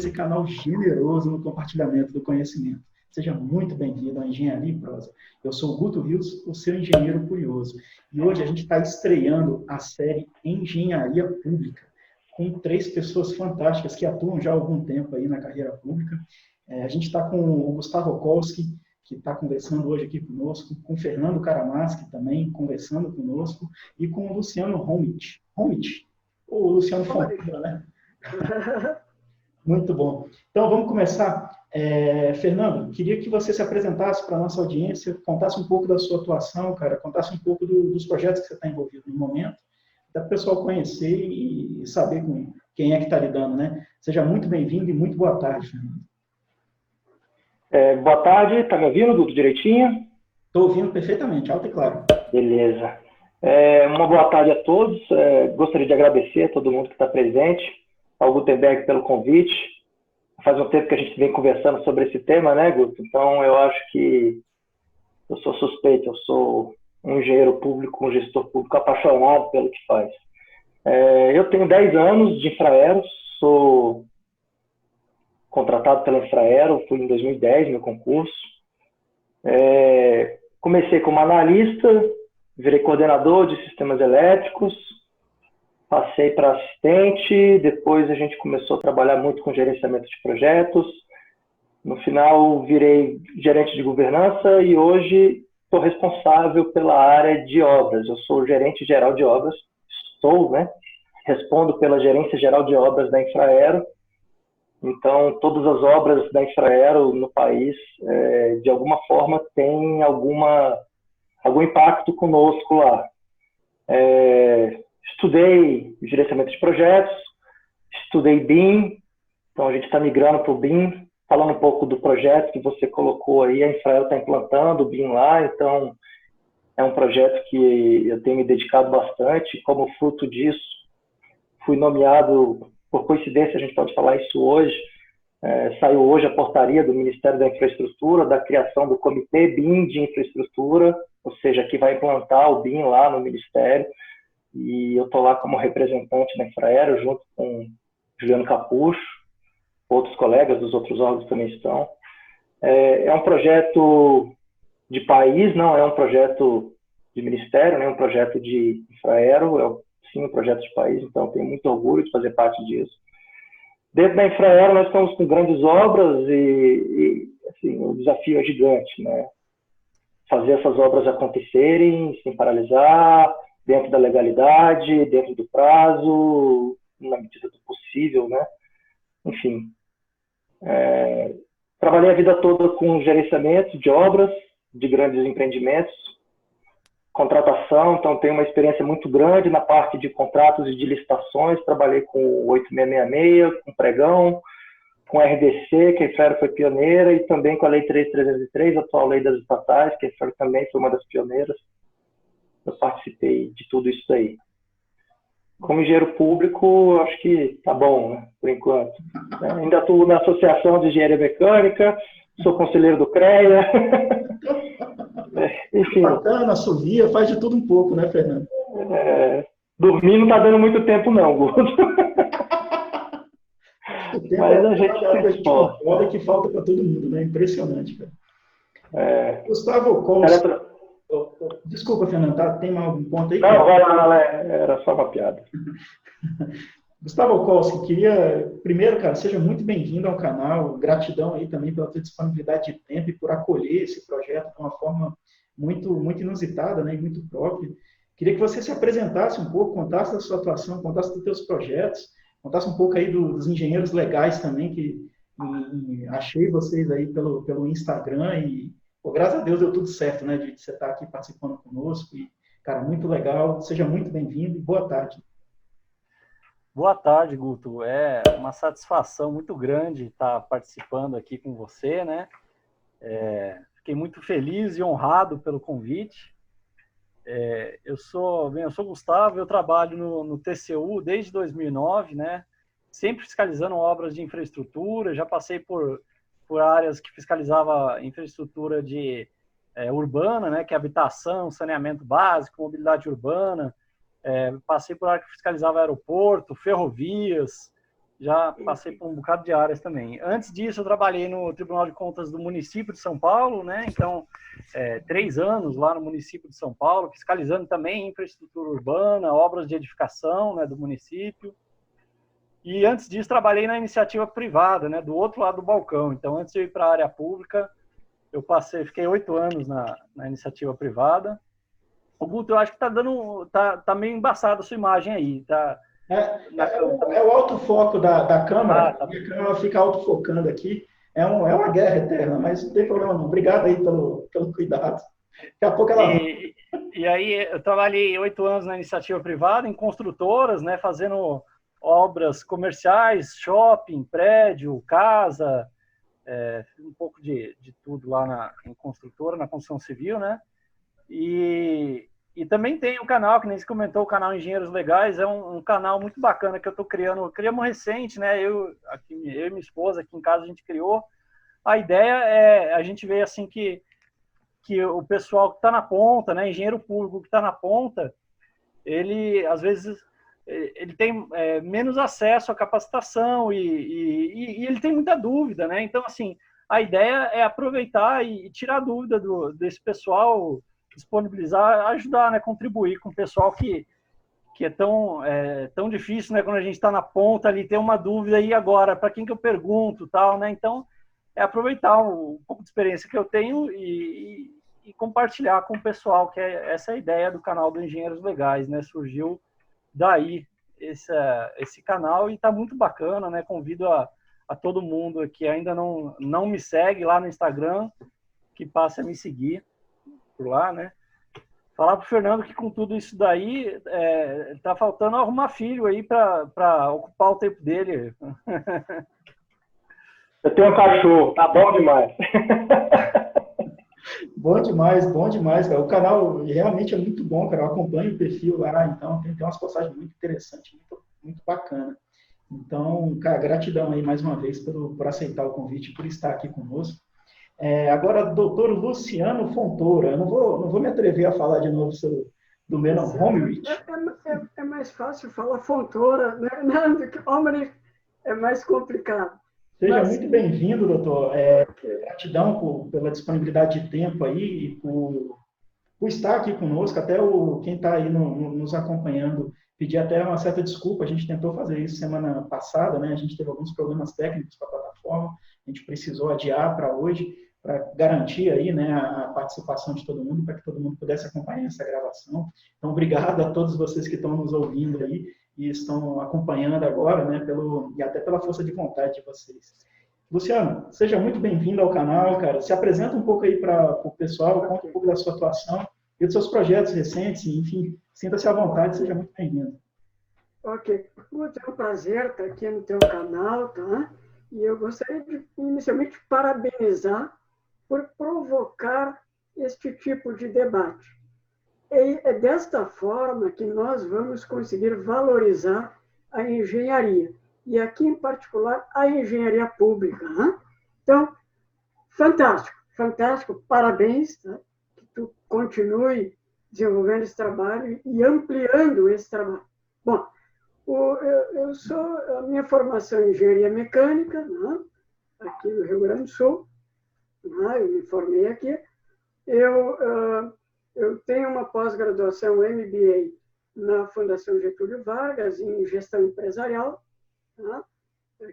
esse canal generoso no compartilhamento do conhecimento. Seja muito bem-vindo à Engenharia em Prosa. Eu sou o Guto Rios, o seu engenheiro curioso. E hoje a gente está estreando a série Engenharia Pública, com 3 pessoas fantásticas que atuam já há algum tempo aí na carreira pública. A gente está com o Gustavo Okolski, que está conversando hoje aqui conosco, com o Fernando Karamaschi também conversando conosco, e com o Luciano Homit, ou Luciano Fontoura, né? Muito bom. Então, vamos começar. Fernando, queria que você se apresentasse para a nossa audiência, contasse um pouco da sua atuação, cara, contasse um pouco dos projetos que você está envolvido no momento, para o pessoal conhecer e saber com quem é que está lidando, né? Seja muito bem-vindo e muito boa tarde, Fernando. Boa tarde, está me ouvindo, Guto, direitinho? Estou ouvindo perfeitamente, alto e claro. Beleza. Uma boa tarde a todos. Gostaria de agradecer a todo mundo que está presente, ao Gutenberg pelo convite. Faz um tempo que a gente vem conversando sobre esse tema, né, Guto? Então, eu acho que eu sou suspeito, eu sou um engenheiro público, um gestor público apaixonado pelo que faz. Eu tenho 10 anos de Infraero, sou contratado pela Infraero, fui em 2010, meu concurso. Comecei como analista, virei coordenador de sistemas elétricos, passei para assistente, depois a gente começou a trabalhar muito com gerenciamento de projetos. No final, virei gerente de governança e hoje estou responsável pela área de obras. Eu sou gerente geral de obras, respondo pela gerência geral de obras da Infraero. Então, todas as obras da Infraero no país, de alguma forma, têm algum impacto conosco lá. Estudei gerenciamento de projetos, estudei BIM, então a gente está migrando para o BIM, falando um pouco do projeto que você colocou aí, a Infraero está implantando o BIM lá, então é um projeto que eu tenho me dedicado bastante. Como fruto disso, fui nomeado, por coincidência a gente pode falar isso hoje, saiu hoje a portaria do Ministério da Infraestrutura, da criação do Comitê BIM de Infraestrutura, ou seja, que vai implantar o BIM lá no Ministério, e eu estou lá como representante da Infraero, junto com Juliano Capucho, outros colegas dos outros órgãos também estão. É um projeto de país, não é um projeto de ministério, nem um projeto de Infraero, sim um projeto de país, então tenho muito orgulho de fazer parte disso. Dentro da Infraero nós estamos com grandes obras e assim, o desafio é gigante, né? Fazer essas obras acontecerem sem paralisar, dentro da legalidade, dentro do prazo, na medida do possível, né? Enfim, trabalhei a vida toda com gerenciamento de obras, de grandes empreendimentos, contratação, então tenho uma experiência muito grande na parte de contratos e de licitações. Trabalhei com 8666, com Pregão, com RDC, que a Infraero foi pioneira, e também com a Lei 13303, a atual Lei das Estatais, que a Infraero também foi uma das pioneiras. Eu participei de tudo isso aí. Como engenheiro público, acho que tá bom, né, por enquanto. Ainda estou na Associação de Engenharia Mecânica, sou conselheiro do CREA. Enfim. Bacana, assovia, faz de tudo um pouco, né, Fernando? Dormir não está dando muito tempo, não, Guto. Mas a gente se esforça. Que falta para todo mundo, né? Impressionante, cara. Gustavo Okolski. Desculpa, Fernando, tem algum ponto aí? Não, vai lá, era só uma piada. Gustavo Okolski, queria, primeiro, cara, seja muito bem-vindo ao canal, gratidão aí também pela tua disponibilidade de tempo e por acolher esse projeto de uma forma muito, muito inusitada, né, e muito própria. Queria que você se apresentasse um pouco, contasse da sua atuação, contasse dos teus projetos, contasse um pouco aí dos engenheiros legais também, que achei vocês aí pelo Instagram e, graças a Deus, deu tudo certo, né, de você estar aqui participando conosco. E, cara, muito legal, seja muito bem-vindo e boa tarde. Boa tarde, Guto. É uma satisfação muito grande estar participando aqui com você, né? Fiquei muito feliz e honrado pelo convite. Eu sou Gustavo, eu trabalho no TCU desde 2009, né? Sempre fiscalizando obras de infraestrutura, já passei por áreas que fiscalizava infraestrutura urbana, né? Que é habitação, saneamento básico, mobilidade urbana. Passei por área que fiscalizava aeroporto, ferrovias, já passei por um bocado de áreas também. Antes disso, eu trabalhei no Tribunal de Contas do município de São Paulo, né? Então, 3 anos lá no município de São Paulo, fiscalizando também infraestrutura urbana, obras de edificação, né, do município. E antes disso, trabalhei na iniciativa privada, né, do outro lado do balcão. Então, antes de eu ir para a área pública, fiquei 8 anos na iniciativa privada. O Guto, eu acho que tá meio embaçada a sua imagem aí, tá? É o autofoco da câmera, Tá. a minha câmera fica autofocando aqui. É uma guerra eterna, mas não tem problema não. Obrigado aí pelo cuidado. Daqui a pouco ela... E aí eu trabalhei 8 anos na iniciativa privada, em construtoras, né, fazendo obras comerciais, shopping, prédio, casa, um pouco de tudo lá em construtora, na construção civil, né? E também tem o canal, que nem você comentou, o canal Engenheiros Legais, é um canal muito bacana que eu estou criando. Criamos recente, né? Eu e minha esposa aqui em casa, a gente criou. A ideia é a gente ver assim que o pessoal que está na ponta, né? Engenheiro público que está na ponta, ele às vezes ele tem menos acesso à capacitação e ele tem muita dúvida, né? Então, assim, a ideia é aproveitar e tirar a dúvida desse pessoal, disponibilizar, ajudar, né? Contribuir com o pessoal que é tão difícil, né? Quando a gente está na ponta ali, tem uma dúvida, e agora? Para quem que eu pergunto, tal, né? Então, é aproveitar um pouco de experiência que eu tenho e compartilhar com o pessoal, que é essa ideia do canal do Engenheiros Legais, né? Surgiu daí esse canal e está muito bacana, né? Convido a todo mundo que ainda não me segue lá no Instagram, que passe a me seguir por lá, né? Falar pro Fernando que com tudo isso daí tá faltando arrumar filho aí para ocupar o tempo dele. Eu tenho um cachorro, tá bom demais. Bom demais, cara. O canal realmente é muito bom, cara. Eu acompanho o perfil lá, então tem umas postagens muito interessantes, muito, muito bacana. Então, cara, gratidão aí mais uma vez por aceitar o convite, por estar aqui conosco. Agora, doutor Luciano Fontoura, eu não vou me atrever a falar de novo do Menon Homerich. É mais fácil falar Fontoura, né? Não, do que Homerich é mais complicado. Seja muito bem-vindo, doutor. Gratidão pela disponibilidade de tempo aí e por estar aqui conosco. Até quem está aí nos acompanhando pedir até uma certa desculpa. A gente tentou fazer isso semana passada, né? A gente teve alguns problemas técnicos com a plataforma. A gente precisou adiar para hoje, para garantir aí, né, a participação de todo mundo, para que todo mundo pudesse acompanhar essa gravação. Então, obrigado a todos vocês que estão nos ouvindo aí e estão acompanhando agora, né, e até pela força de vontade de vocês. Luciano, seja muito bem-vindo ao canal, cara. Se apresenta um pouco aí para o pessoal, conta um pouco da sua atuação e dos seus projetos recentes, enfim, sinta-se à vontade, seja muito bem-vindo. Ok. É um prazer estar aqui no teu canal, tá? E eu gostaria de, inicialmente, parabenizar por provocar este tipo de debate. E é desta forma que nós vamos conseguir valorizar a engenharia, e aqui, em particular, a engenharia pública. Né? Então, fantástico, parabéns, tá? Que tu continue desenvolvendo esse trabalho e ampliando esse trabalho. Bom, a minha formação é engenharia mecânica, né? Aqui no Rio Grande do Sul, né? Eu me formei aqui. Eu tenho uma pós-graduação MBA na Fundação Getúlio Vargas em gestão empresarial, né?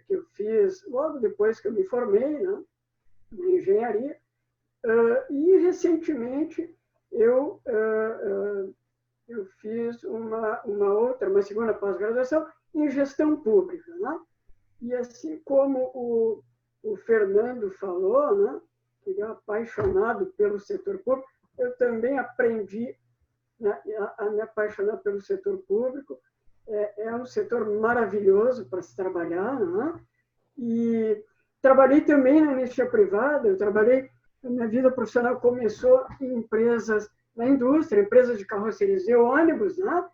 Que eu fiz logo depois que eu me formei, né? Na engenharia. E recentemente eu fiz uma segunda pós-graduação em gestão pública, né? E assim como o Fernando falou, né? Que ele é apaixonado pelo setor público, eu também aprendi, né, a me apaixonar pelo setor público. É um setor maravilhoso para se trabalhar, né? E trabalhei também na iniciativa privada. A minha vida profissional começou em empresas na indústria, empresas de carrocerias e ônibus, né?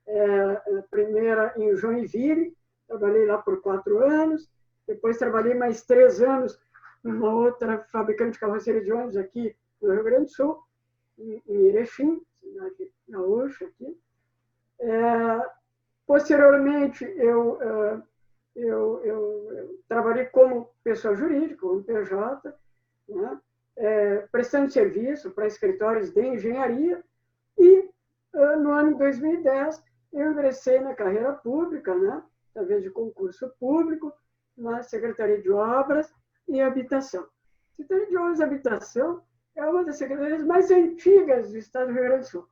A primeira em Joinville, trabalhei lá por 4 anos, depois trabalhei mais 3 anos numa outra fabricante de carroceria de ônibus aqui no Rio Grande do Sul, em Erechim, cidade gaúcha aqui. Posteriormente, eu eu trabalhei como pessoa jurídica, como PJ, né? Prestando serviço para escritórios de engenharia, e no ano de 2010 eu ingressei na carreira pública, né? Através de concurso público, na Secretaria de Obras e Habitação. A Secretaria de Obras e Habitação é uma das secretarias mais antigas do estado do Rio Grande do Sul.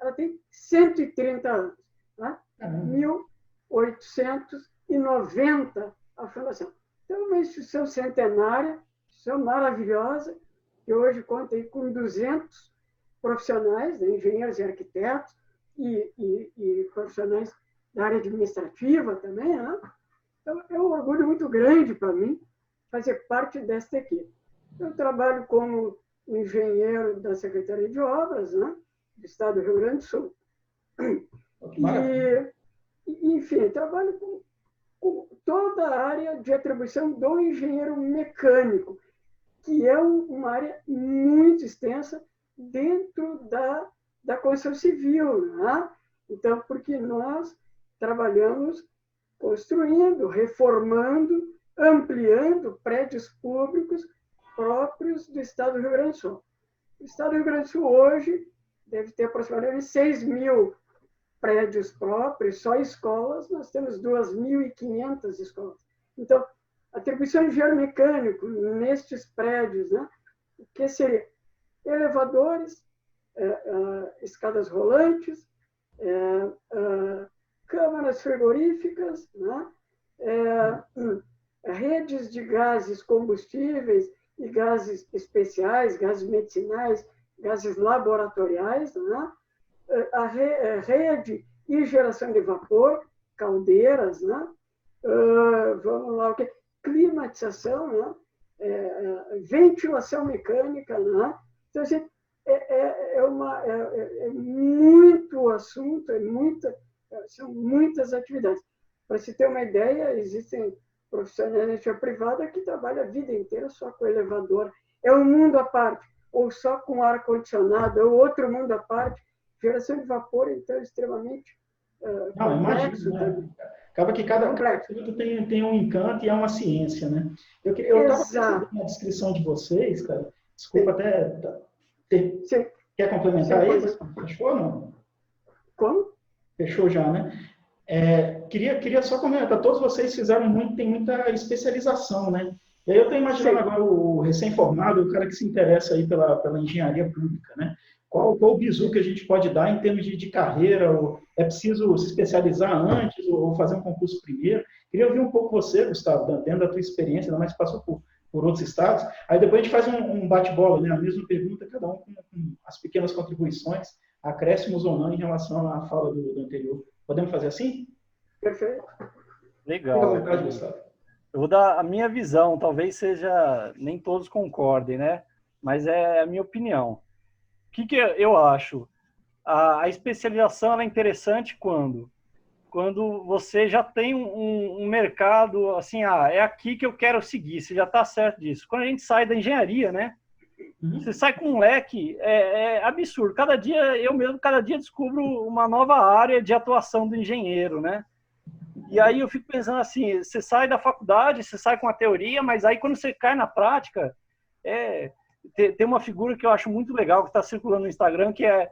Ela tem 130 anos, né? 1890 a fundação. Então, é uma instituição centenária, instituição maravilhosa, que hoje conta aí com 200 profissionais, né, engenheiros e arquitetos, e profissionais da área administrativa também. Né? Então, é um orgulho muito grande para mim fazer parte desta equipe. Eu trabalho como engenheiro da Secretaria de Obras, né, do Estado do Rio Grande do Sul. Enfim, trabalho com toda a área de atribuição do engenheiro mecânico, que é uma área muito extensa dentro da construção civil. Né? Então, porque nós trabalhamos construindo, reformando, ampliando prédios públicos próprios do Estado do Rio Grande do Sul. O Estado do Rio Grande do Sul hoje deve ter aproximadamente 6.000 prédios próprios, só escolas, nós temos 2.500 escolas. Então, atribuição de engenheiro mecânico nestes prédios, né? O que seria? Elevadores, escadas rolantes, câmaras frigoríficas, né? Redes de gases combustíveis e gases especiais, gases medicinais, gases laboratoriais, né? A rede e geração de vapor, caldeiras, né? Vamos lá, o que? Climatização, né? Ventilação mecânica, né? Então, assim, é muito assunto, são muitas atividades. Para se ter uma ideia, existem profissionais da iniciativa privada que trabalham a vida inteira só com elevador. É um mundo à parte, ou só com ar-condicionado, é outro mundo à parte. Geração de vapor, então, é extremamente complexo. Imagina, né? Acaba que cada tudo tem um encanto e é uma ciência, né? Eu estava pensando na descrição de vocês, cara. Desculpa até... Quer complementar aí? Fechou ou não? Como? Fechou já, né? Queria só comentar, todos vocês tem muita especialização, né? E aí eu estou imaginando agora o recém-formado, o cara que se interessa aí pela engenharia pública, né? Qual o bizu que a gente pode dar em termos de carreira? Ou é preciso se especializar antes ou fazer um concurso primeiro? Queria ouvir um pouco você, Gustavo, dentro da tua experiência, ainda mais que passou por outros estados. Aí depois a gente faz um bate-bola, né? A mesma pergunta, cada um com as pequenas contribuições, acréscimos ou não em relação à fala do anterior. Podemos fazer assim? Perfeito. Legal. Fica à vontade, Gustavo. Eu vou dar a minha visão, talvez nem todos concordem, né? Mas é a minha opinião. O que eu acho? A especialização ela é interessante quando você já tem um mercado, assim, é aqui que eu quero seguir, você já está certo disso. Quando a gente sai da engenharia, né? Você sai com um leque, absurdo. Cada dia descubro uma nova área de atuação do engenheiro, né? E aí eu fico pensando assim, você sai da faculdade, você sai com a teoria, mas aí quando você cai na prática, tem uma figura que eu acho muito legal, que está circulando no Instagram, que é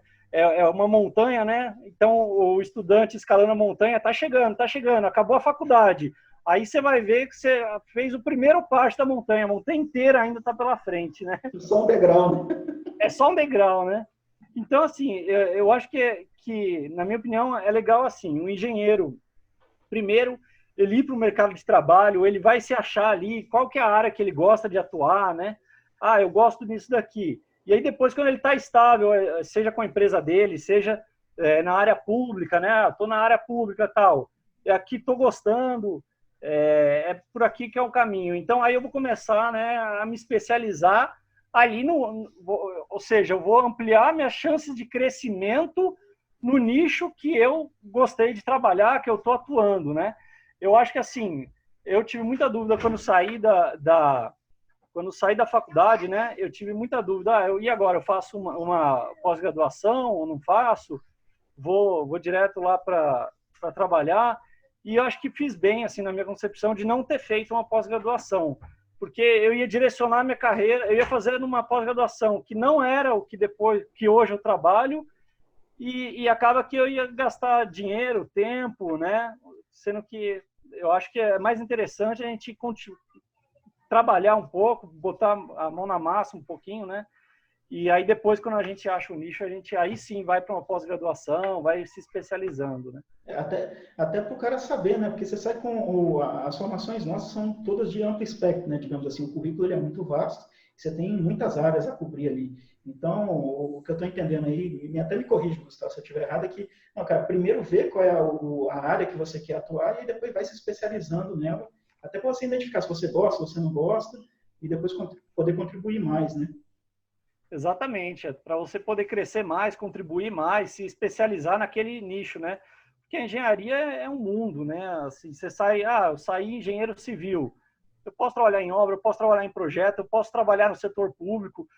uma montanha, né? Então, o estudante escalando a montanha está chegando, acabou a faculdade. Aí você vai ver que você fez o primeiro passo da montanha, a montanha inteira ainda está pela frente, né? Só um degrau, né? É só um degrau, né? Então, assim, eu acho que, na minha opinião, é legal assim, um engenheiro, primeiro, ele ir para o mercado de trabalho, ele vai se achar ali, qual que é a área que ele gosta de atuar, né? Eu gosto disso daqui. E aí depois, quando ele está estável, seja com a empresa dele, seja na área pública, né? Estou na área pública e tal, aqui estou gostando, é por aqui que é o caminho. Então, aí eu vou começar, né, a me especializar ali ou seja, eu vou ampliar minhas chances de crescimento no nicho que eu gostei de trabalhar, que eu estou atuando, né? Eu acho que, assim, eu tive muita dúvida quando saí da faculdade, né? Eu tive muita dúvida. E agora? Eu faço uma pós-graduação ou não faço? Vou direto lá para trabalhar? E eu acho que fiz bem, assim, na minha concepção, de não ter feito uma pós-graduação, porque eu ia direcionar minha carreira, eu ia fazer numa pós-graduação que não era o que hoje eu trabalho, e acaba que eu ia gastar dinheiro, tempo, né? Sendo que eu acho que é mais interessante a gente trabalhar um pouco, botar a mão na massa um pouquinho, né? E aí depois, quando a gente acha o nicho, a gente aí sim vai para uma pós-graduação, vai se especializando, né? Até para o cara saber, né? Porque você sabe que as formações nossas são todas de amplo espectro, né? Digamos assim, o currículo ele é muito vasto, você tem muitas áreas a cobrir ali. Então, o que eu estou entendendo aí, e até me corrija, Gustavo, se eu estiver errado, é que, não, cara, primeiro vê qual é a área que você quer atuar e depois vai se especializando nela, até para você identificar se você gosta, se você não gosta, e depois poder contribuir mais, né? Exatamente, para você poder crescer mais, contribuir mais, se especializar naquele nicho, né? Porque a engenharia é um mundo, né? Assim, você sai, eu saí engenheiro civil, eu posso trabalhar em obra, eu posso trabalhar em projeto, eu posso trabalhar no setor público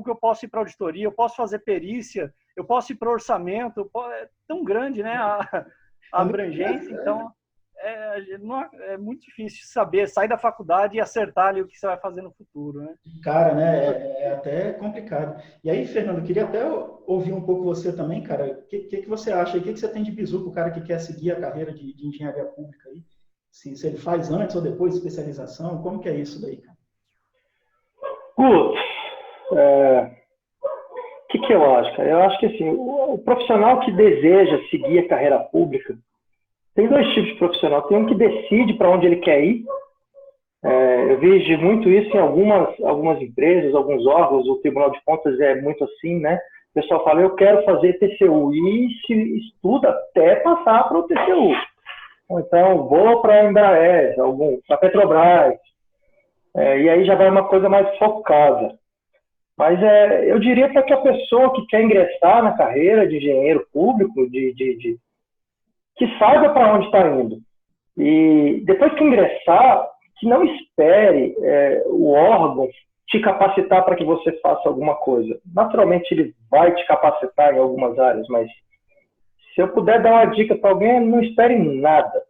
eu posso ir para auditoria, eu posso fazer perícia, eu posso ir para orçamento, é tão grande, né? A abrangência, então é muito difícil saber, sair da faculdade e acertar ali o que você vai fazer no futuro, né? Cara, né? É até complicado. E aí, Fernando, eu queria até ouvir um pouco você também, cara. O que você acha? O que você tem de bizu para o cara que quer seguir a carreira de engenharia pública aí? Se ele faz antes ou depois de especialização, como que é isso daí, cara? O que eu acho, cara? Eu acho que assim, o profissional que deseja seguir a carreira pública, tem dois tipos de profissional. Tem um que decide para onde ele quer ir. Eu vejo muito isso em algumas empresas, alguns órgãos, o Tribunal de Contas é muito assim, né? O pessoal fala, eu quero fazer TCU, e se estuda até passar para o TCU. Então, vou para a Embraer, para a Petrobras, e aí já vai uma coisa mais focada. Mas eu diria para que a pessoa que quer ingressar na carreira de engenheiro público, que saiba para onde está indo. E depois que ingressar, que não espere o órgão te capacitar para que você faça alguma coisa. Naturalmente, ele vai te capacitar em algumas áreas, mas se eu puder dar uma dica para alguém, não espere nada.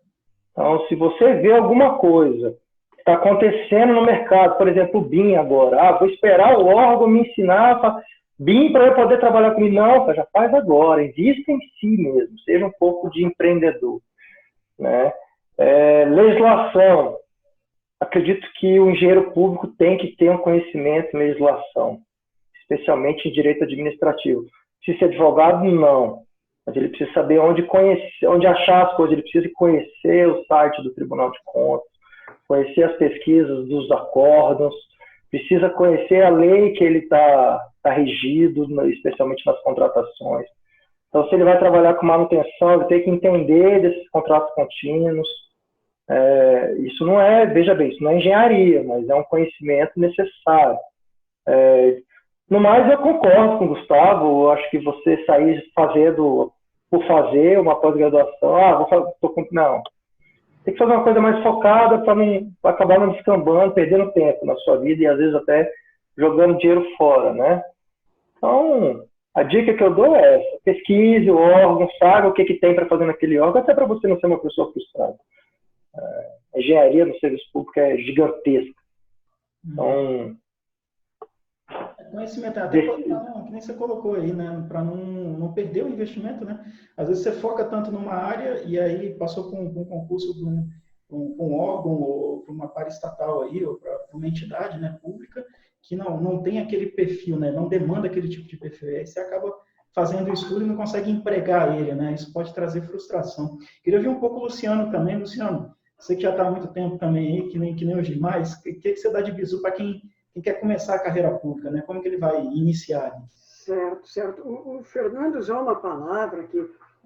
Então, se você vê alguma coisa que está acontecendo no mercado, por exemplo, o BIM agora, vou esperar o órgão me ensinar BIM para eu poder trabalhar comigo. Não, já faz agora, invista em si mesmo, seja um pouco de empreendedor. Né? Legislação. Acredito que o engenheiro público tem que ter um conhecimento em legislação, especialmente em direito administrativo. Se ser advogado, não. Mas ele precisa saber onde achar as coisas, ele precisa conhecer o site do Tribunal de Contas, conhecer as pesquisas dos acórdãos, precisa conhecer a lei que ele está regido, especialmente nas contratações. Então, se ele vai trabalhar com manutenção, ele tem que entender desses contratos contínuos. Isso não é, veja bem, isso não é engenharia, mas é um conhecimento necessário. No mais, eu concordo com o Gustavo. Eu acho que você sair por fazer uma pós-graduação, não. Tem que fazer uma coisa mais focada para não acabar não descambando, perdendo tempo na sua vida e às vezes até jogando dinheiro fora, né? Então, a dica que eu dou é essa: pesquise o órgão, saiba o que tem para fazer naquele órgão, até para você não ser uma pessoa frustrada. A engenharia no serviço público é gigantesca. Então, conhecimento, até que nem você colocou aí, né? Para não perder o investimento, né? Às vezes você foca tanto numa área e aí passou com um concurso para um órgão ou para uma paraestatal aí, ou para uma entidade, né, pública, que não tem aquele perfil, né? Não demanda aquele tipo de perfil. Aí você acaba fazendo o estudo e não consegue empregar ele, né? Isso pode trazer frustração. Queria ouvir um pouco o Luciano também. Luciano, você que já está há muito tempo também aí, que nem os demais, o que você dá de bizu para quem quer começar a carreira pública, né? Como que ele vai iniciar? Certo. O Fernando usou uma palavra que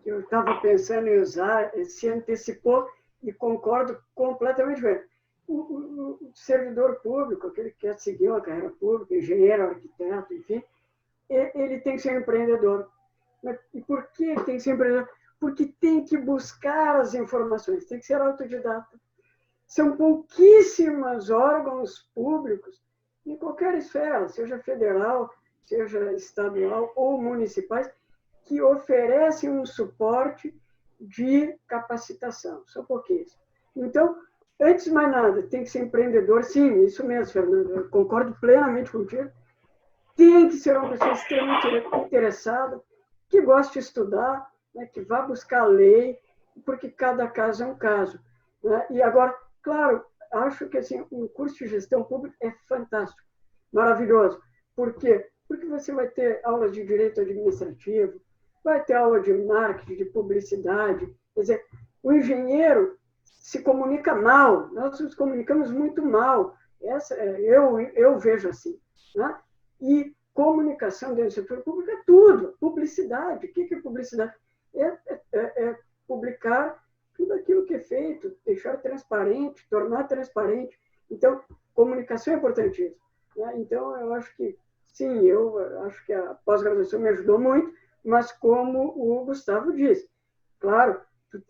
eu estava pensando em usar, se antecipou e concordo completamente com ele. O servidor público, aquele que quer seguir uma carreira pública, engenheiro, arquiteto, enfim, ele tem que ser empreendedor. E por que ele tem que ser empreendedor? Porque tem que buscar as informações, tem que ser autodidata. São pouquíssimos órgãos públicos, em qualquer esfera, seja federal, seja estadual ou municipais, que oferecem um suporte de capacitação, são pouquíssimos. Então, antes de mais nada, tem que ser empreendedor, sim, isso mesmo, Fernando, eu concordo plenamente contigo. Tem que ser uma pessoa extremamente interessada, que goste de estudar, né, que vá buscar a lei, porque cada caso é um caso. Né? E agora, claro, acho que assim, um curso de gestão pública é fantástico, maravilhoso. Por quê? Porque você vai ter aulas de direito administrativo, vai ter aula de marketing, de publicidade. Quer dizer, o engenheiro se comunica mal, nós nos comunicamos muito mal. Eu vejo assim. Né? E comunicação dentro do setor público é tudo. Publicidade. O que é publicidade? É publicar tudo aquilo que é feito, deixar transparente, tornar transparente. Então, comunicação é importantíssima. Né? Então, eu acho que, sim, eu acho que a pós-graduação me ajudou muito, mas como o Gustavo disse, claro, tu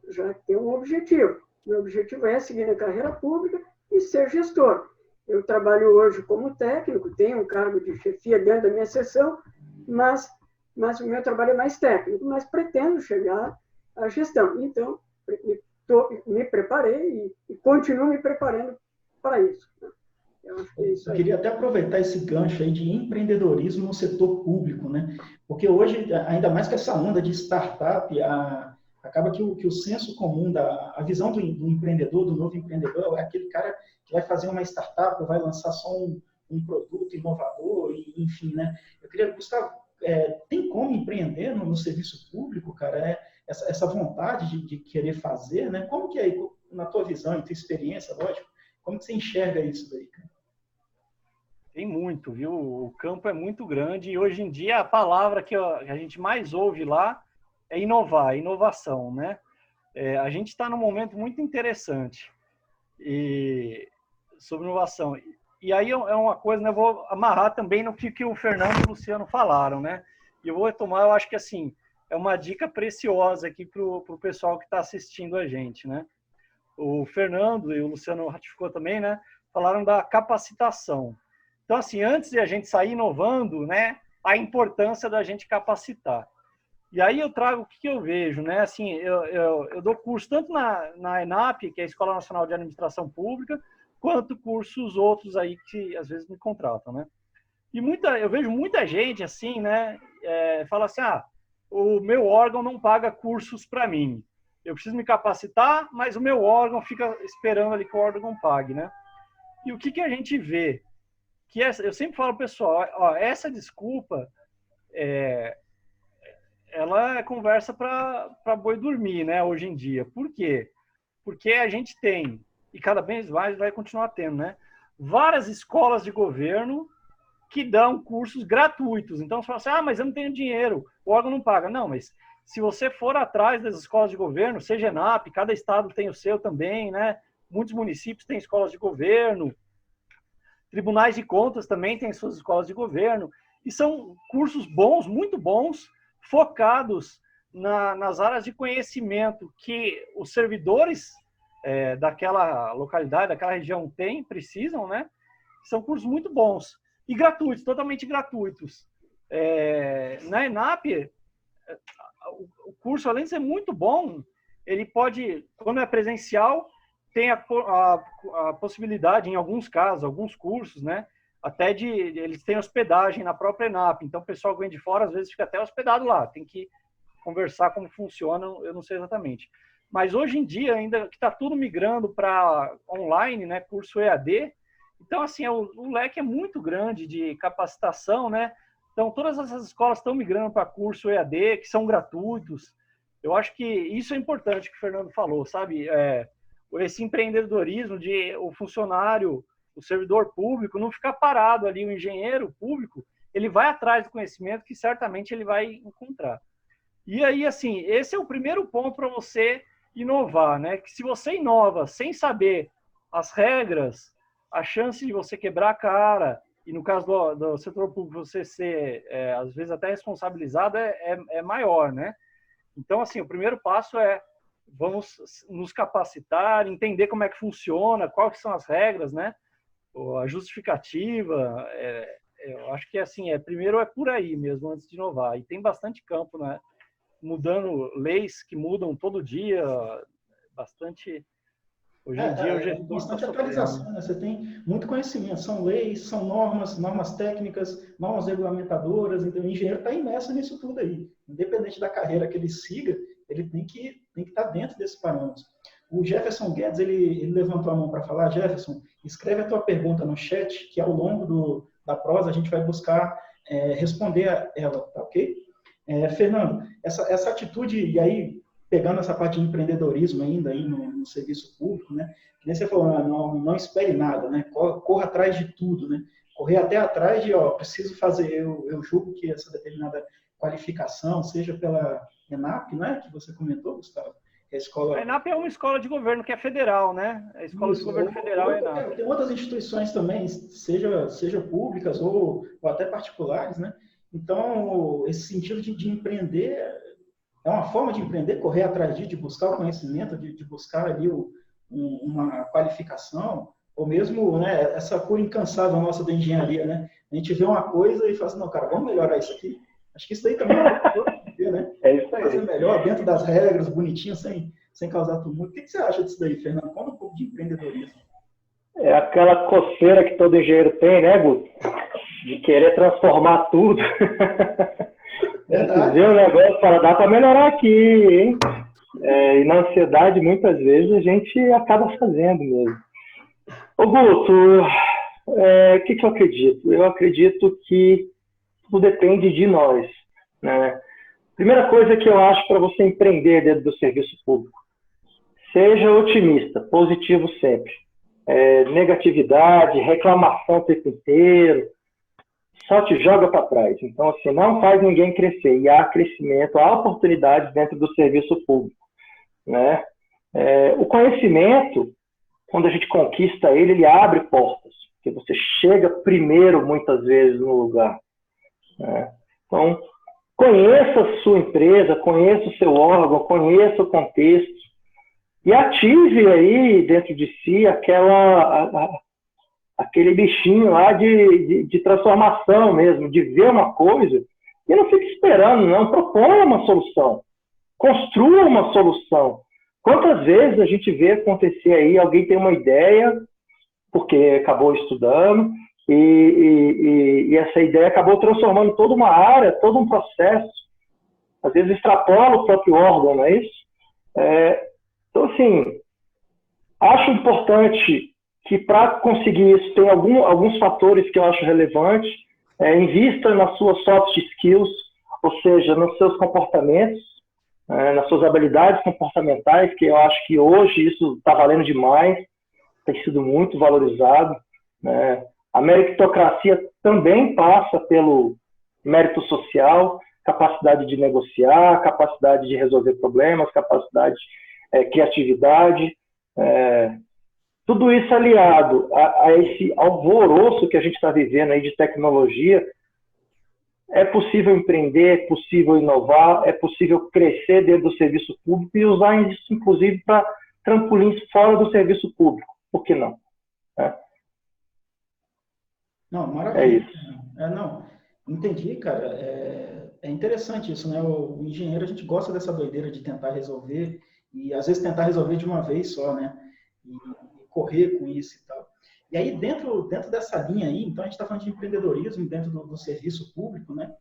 já tem um objetivo. Meu objetivo é seguir na carreira pública e ser gestor. Eu trabalho hoje como técnico, tenho um cargo de chefia dentro da minha seção, mas o meu trabalho é mais técnico, mas pretendo chegar à gestão. Então, me preparei e continuo me preparando para isso. Eu acho que é isso aí. Eu queria até aproveitar esse gancho aí de empreendedorismo no setor público, né? Porque hoje, ainda mais com essa onda de startup, acaba que o senso comum, a visão do empreendedor, do novo empreendedor, é aquele cara que vai fazer uma startup, vai lançar só um produto inovador, enfim, né? Eu queria, Gustavo, tem como empreender no serviço público, cara? Essa vontade de querer fazer, né? Como que é, na tua visão e tua experiência, lógico, como que você enxerga isso daí, cara? Tem muito, viu? O campo é muito grande e hoje em dia a palavra que a gente mais ouve lá é inovar, inovação, né? A gente está num momento muito interessante sobre inovação. E aí é uma coisa, né? Eu vou amarrar também no que o Fernando e o Luciano falaram, né? E eu vou retomar, eu acho que assim, é uma dica preciosa aqui para o pessoal que está assistindo a gente, né? O Fernando e o Luciano ratificou também, né? Falaram da capacitação. Então, assim, antes de a gente sair inovando, né? A importância da gente capacitar. E aí eu trago o que eu vejo, né? Assim, eu dou curso tanto na ENAP, que é a Escola Nacional de Administração Pública, quanto cursos outros aí que às vezes me contratam, né? E eu vejo muita gente assim, né? Fala assim, o meu órgão não paga cursos para mim. Eu preciso me capacitar, mas o meu órgão fica esperando ali que o órgão pague, né? E o que a gente vê? Eu sempre falo, pessoal, essa desculpa ela é conversa para boi dormir, né, hoje em dia. Por quê? Porque a gente tem, e cada vez mais vai continuar tendo, né, várias escolas de governo que dão cursos gratuitos. Então, você fala assim, mas eu não tenho dinheiro, o órgão não paga. Não, mas se você for atrás das escolas de governo, seja ENAP, cada estado tem o seu também, né, muitos municípios têm escolas de governo, tribunais de contas também têm suas escolas de governo, e são cursos bons, muito bons, focados nas áreas de conhecimento que os servidores daquela localidade, daquela região precisam, né? São cursos muito bons e gratuitos, totalmente gratuitos. Na ENAP, o curso, além de ser muito bom, ele pode, quando é presencial, tem a possibilidade, em alguns casos, alguns cursos, né? Até eles têm hospedagem na própria ENAP, então o pessoal que vem de fora às vezes fica até hospedado lá, tem que conversar como funciona, eu não sei exatamente. Mas hoje em dia, ainda que está tudo migrando para online, né, curso EAD, então assim, o leque é muito grande de capacitação, né? Então todas essas escolas estão migrando para curso EAD, que são gratuitos. Eu acho que isso é importante que o Fernando falou, sabe? Esse empreendedorismo de o funcionário, o servidor público, não ficar parado ali, o engenheiro público, ele vai atrás do conhecimento que certamente ele vai encontrar. E aí, assim, esse é o primeiro ponto para você inovar, né? Que se você inova sem saber as regras, a chance de você quebrar a cara, e no caso do setor público você ser, às vezes, até responsabilizado, é maior, né? Então, assim, o primeiro passo vamos nos capacitar, entender como é que funciona, quais são as regras, né? A justificativa, eu acho que assim, primeiro é por aí mesmo, antes de inovar. E tem bastante campo, né, mudando leis que mudam todo dia, bastante. Hoje em dia, o gestor bastante atualização, né? Você tem muito conhecimento, são leis, são normas técnicas, normas regulamentadoras, então o engenheiro está imerso nisso tudo aí. Independente da carreira que ele siga, ele tem que estar dentro desses parâmetros. O Jefferson Guedes, ele levantou a mão para falar. Jefferson, escreve a tua pergunta no chat, que ao longo da prosa a gente vai buscar responder a ela, tá ok? Fernando, essa atitude, e aí pegando essa parte de empreendedorismo ainda aí no serviço público, né? Que nem você falou, não espere nada, né? Corra atrás de tudo, né? Correr até atrás de, preciso fazer, eu julgo que essa determinada qualificação, seja pela ENAP, né? Que você comentou, Gustavo, que a ENAP é uma escola de governo que é federal, né? A escola de governo federal é a ENAP. Tem outras instituições também, seja públicas ou até particulares, né? Então, esse sentido de empreender é uma forma de empreender, correr atrás de buscar o conhecimento, de buscar ali uma qualificação, ou mesmo, né, essa cura incansável nossa da engenharia, né? A gente vê uma coisa e fala assim, não, cara, vamos melhorar isso aqui. Acho que isso daí também é né? É isso aí. Fazer melhor, dentro das regras, bonitinho, sem causar tumulto. O que você acha disso daí, Fernando? Conta um pouco de empreendedorismo. É aquela coceira que todo engenheiro tem, né, Guto? De querer transformar tudo. Ver o negócio para dar para melhorar aqui, hein? E na ansiedade, muitas vezes, a gente acaba fazendo mesmo. Ô, Guto, o que eu acredito? Eu acredito que tudo depende de nós, né? Primeira coisa que eu acho para você empreender dentro do serviço público, seja otimista, positivo sempre. Negatividade, reclamação o tempo inteiro, só te joga para trás. Então, assim, não faz ninguém crescer. E há crescimento, há oportunidades dentro do serviço público, né? O conhecimento, quando a gente conquista ele abre portas. Porque você chega primeiro, muitas vezes, no lugar, né? Então, conheça a sua empresa, conheça o seu órgão, conheça o contexto e ative aí dentro de si aquele bichinho lá de transformação mesmo, de ver uma coisa e não fique esperando, não. Proponha uma solução. Construa uma solução. Quantas vezes a gente vê acontecer aí, alguém tem uma ideia, porque acabou estudando, e essa ideia acabou transformando toda uma área, todo um processo. Às vezes extrapola o próprio órgão, não é isso? Então, assim, acho importante que para conseguir isso tem alguns fatores que eu acho relevantes. Invista nas suas soft skills, ou seja, nos seus comportamentos, nas suas habilidades comportamentais, que eu acho que hoje isso está valendo demais, tem sido muito valorizado, né? A meritocracia também passa pelo mérito social, capacidade de negociar, capacidade de resolver problemas, capacidade, criatividade, tudo isso aliado a esse alvoroço que a gente está vivendo aí de tecnologia. É possível empreender, é possível inovar, é possível crescer dentro do serviço público e usar isso, inclusive, para trampolins fora do serviço público. Por que não? Não, maravilha. É isso. Não, entendi, cara. É interessante isso, né? O engenheiro, a gente gosta dessa doideira de tentar resolver, e às vezes tentar resolver de uma vez só, né? E correr com isso e tal. E aí, dentro dessa linha aí, então a gente está falando de empreendedorismo dentro do serviço público, né?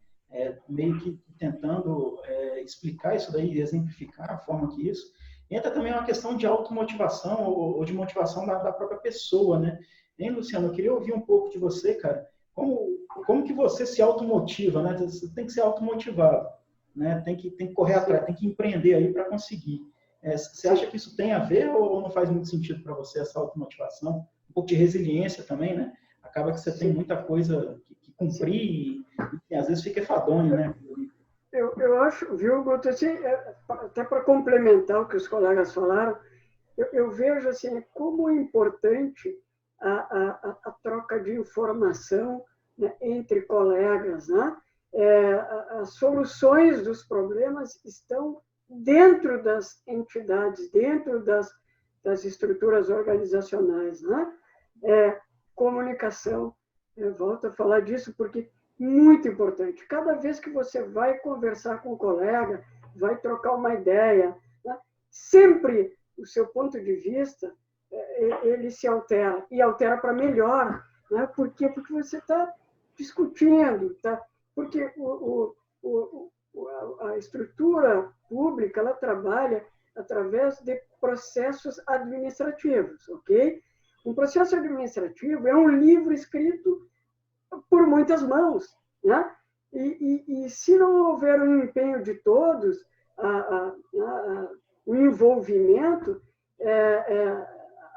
Meio que tentando explicar isso daí, exemplificar a forma que isso. Entra também uma questão de automotivação ou de motivação da própria pessoa, né? Hein, Luciano, eu queria ouvir um pouco de você, cara. Como que você se automotiva, né? Você tem que ser automotivado, né? Tem que correr atrás, tem que empreender aí para conseguir. Você acha que isso tem a ver ou não faz muito sentido para você essa automotivação? Um pouco de resiliência também, né? Acaba que você tem muita coisa que cumprir e às vezes fica enfadonho, né? Eu acho, viu, Guto, assim, até para complementar o que os colegas falaram, eu vejo assim, como é importante a troca de informação, né, entre colegas, né? As soluções dos problemas estão dentro das entidades, dentro das estruturas organizacionais, né? Comunicação, eu volto a falar disso porque muito importante. Cada vez que você vai conversar com um colega, vai trocar uma ideia, né? Sempre o seu ponto de vista, ele se altera, e altera para melhor, né? Por quê? Porque você está discutindo, tá? Porque a estrutura pública, ela trabalha através de processos administrativos, ok? Um processo administrativo é um livro escrito por muitas mãos, né? E se não houver um empenho de todos, o envolvimento,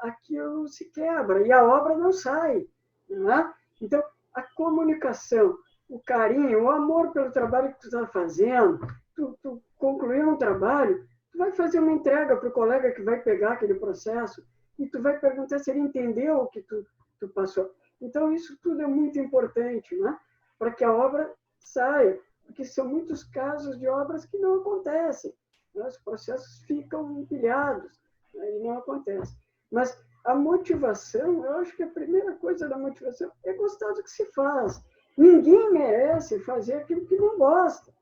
aquilo se quebra e a obra não sai, né? Então, a comunicação, o carinho, o amor pelo trabalho que tu está fazendo, tu concluir um trabalho, tu vai fazer uma entrega para o colega que vai pegar aquele processo e tu vai perguntar se ele entendeu o que tu passou. Então, isso tudo é muito importante, né? Para que a obra saia, porque são muitos casos de obras que não acontecem, né? Os processos ficam empilhados, né? E não acontece. Mas a motivação, eu acho que a primeira coisa da motivação é gostar do que se faz. Ninguém merece fazer aquilo que não gosta,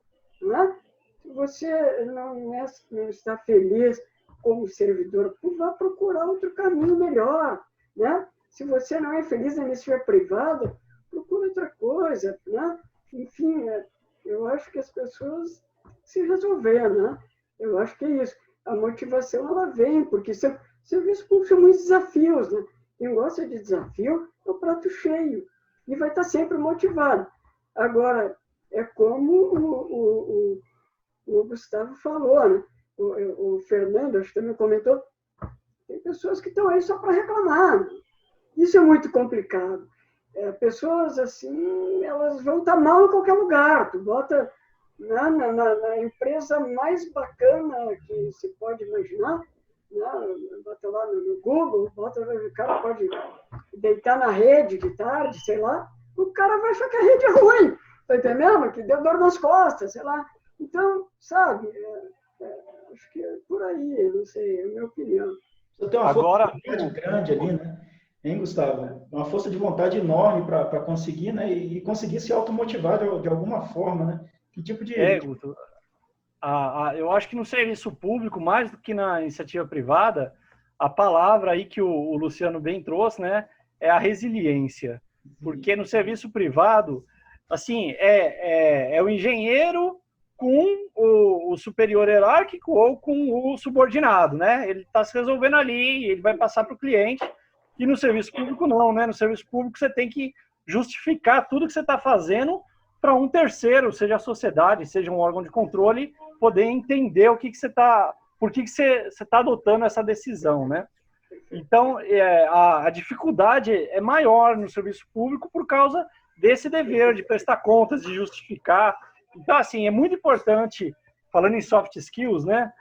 né? Se você não está feliz como servidor, vá procurar outro caminho melhor, né? Se você não é feliz na iniciativa privada, procura outra coisa, né? Enfim, eu acho que as pessoas se resolveram, né? Eu acho que é isso. A motivação, ela vem, porque serviço público são muitos desafios, né? Quem gosta de desafio é o prato cheio e vai estar sempre motivado. Agora, é como o Gustavo falou, né? O Fernando, acho que também comentou, tem pessoas que estão aí só para reclamar, né? Isso é muito complicado. Pessoas assim, elas vão estar mal em qualquer lugar. Tu bota na empresa mais bacana que se pode imaginar, né? Bota lá no Google, o cara pode deitar na rede de tarde, sei lá, o cara vai achar que a rede é ruim, tá entendendo? Que deu dor nas costas, sei lá. Então, sabe, acho que é por aí, não sei, é a minha opinião. Você tem uma força de vontade grande ali, né? Hein, Gustavo? Uma força de vontade enorme para conseguir, né? E conseguir se automotivar de alguma forma, né? Que tipo de... Guto, eu acho que no serviço público, mais do que na iniciativa privada, a palavra aí que o Luciano bem trouxe, né? É a resiliência. Porque no serviço privado, assim, é o engenheiro com o superior hierárquico ou com o subordinado, né? Ele está se resolvendo ali, ele vai passar para o cliente. E no serviço público não, né? No serviço público você tem que justificar tudo que você está fazendo para um terceiro, seja a sociedade, seja um órgão de controle, poder entender o que você está, por que você está adotando essa decisão, né? Então, a dificuldade é maior no serviço público por causa desse dever de prestar contas, de justificar. Então, assim, é muito importante, falando em soft skills, né?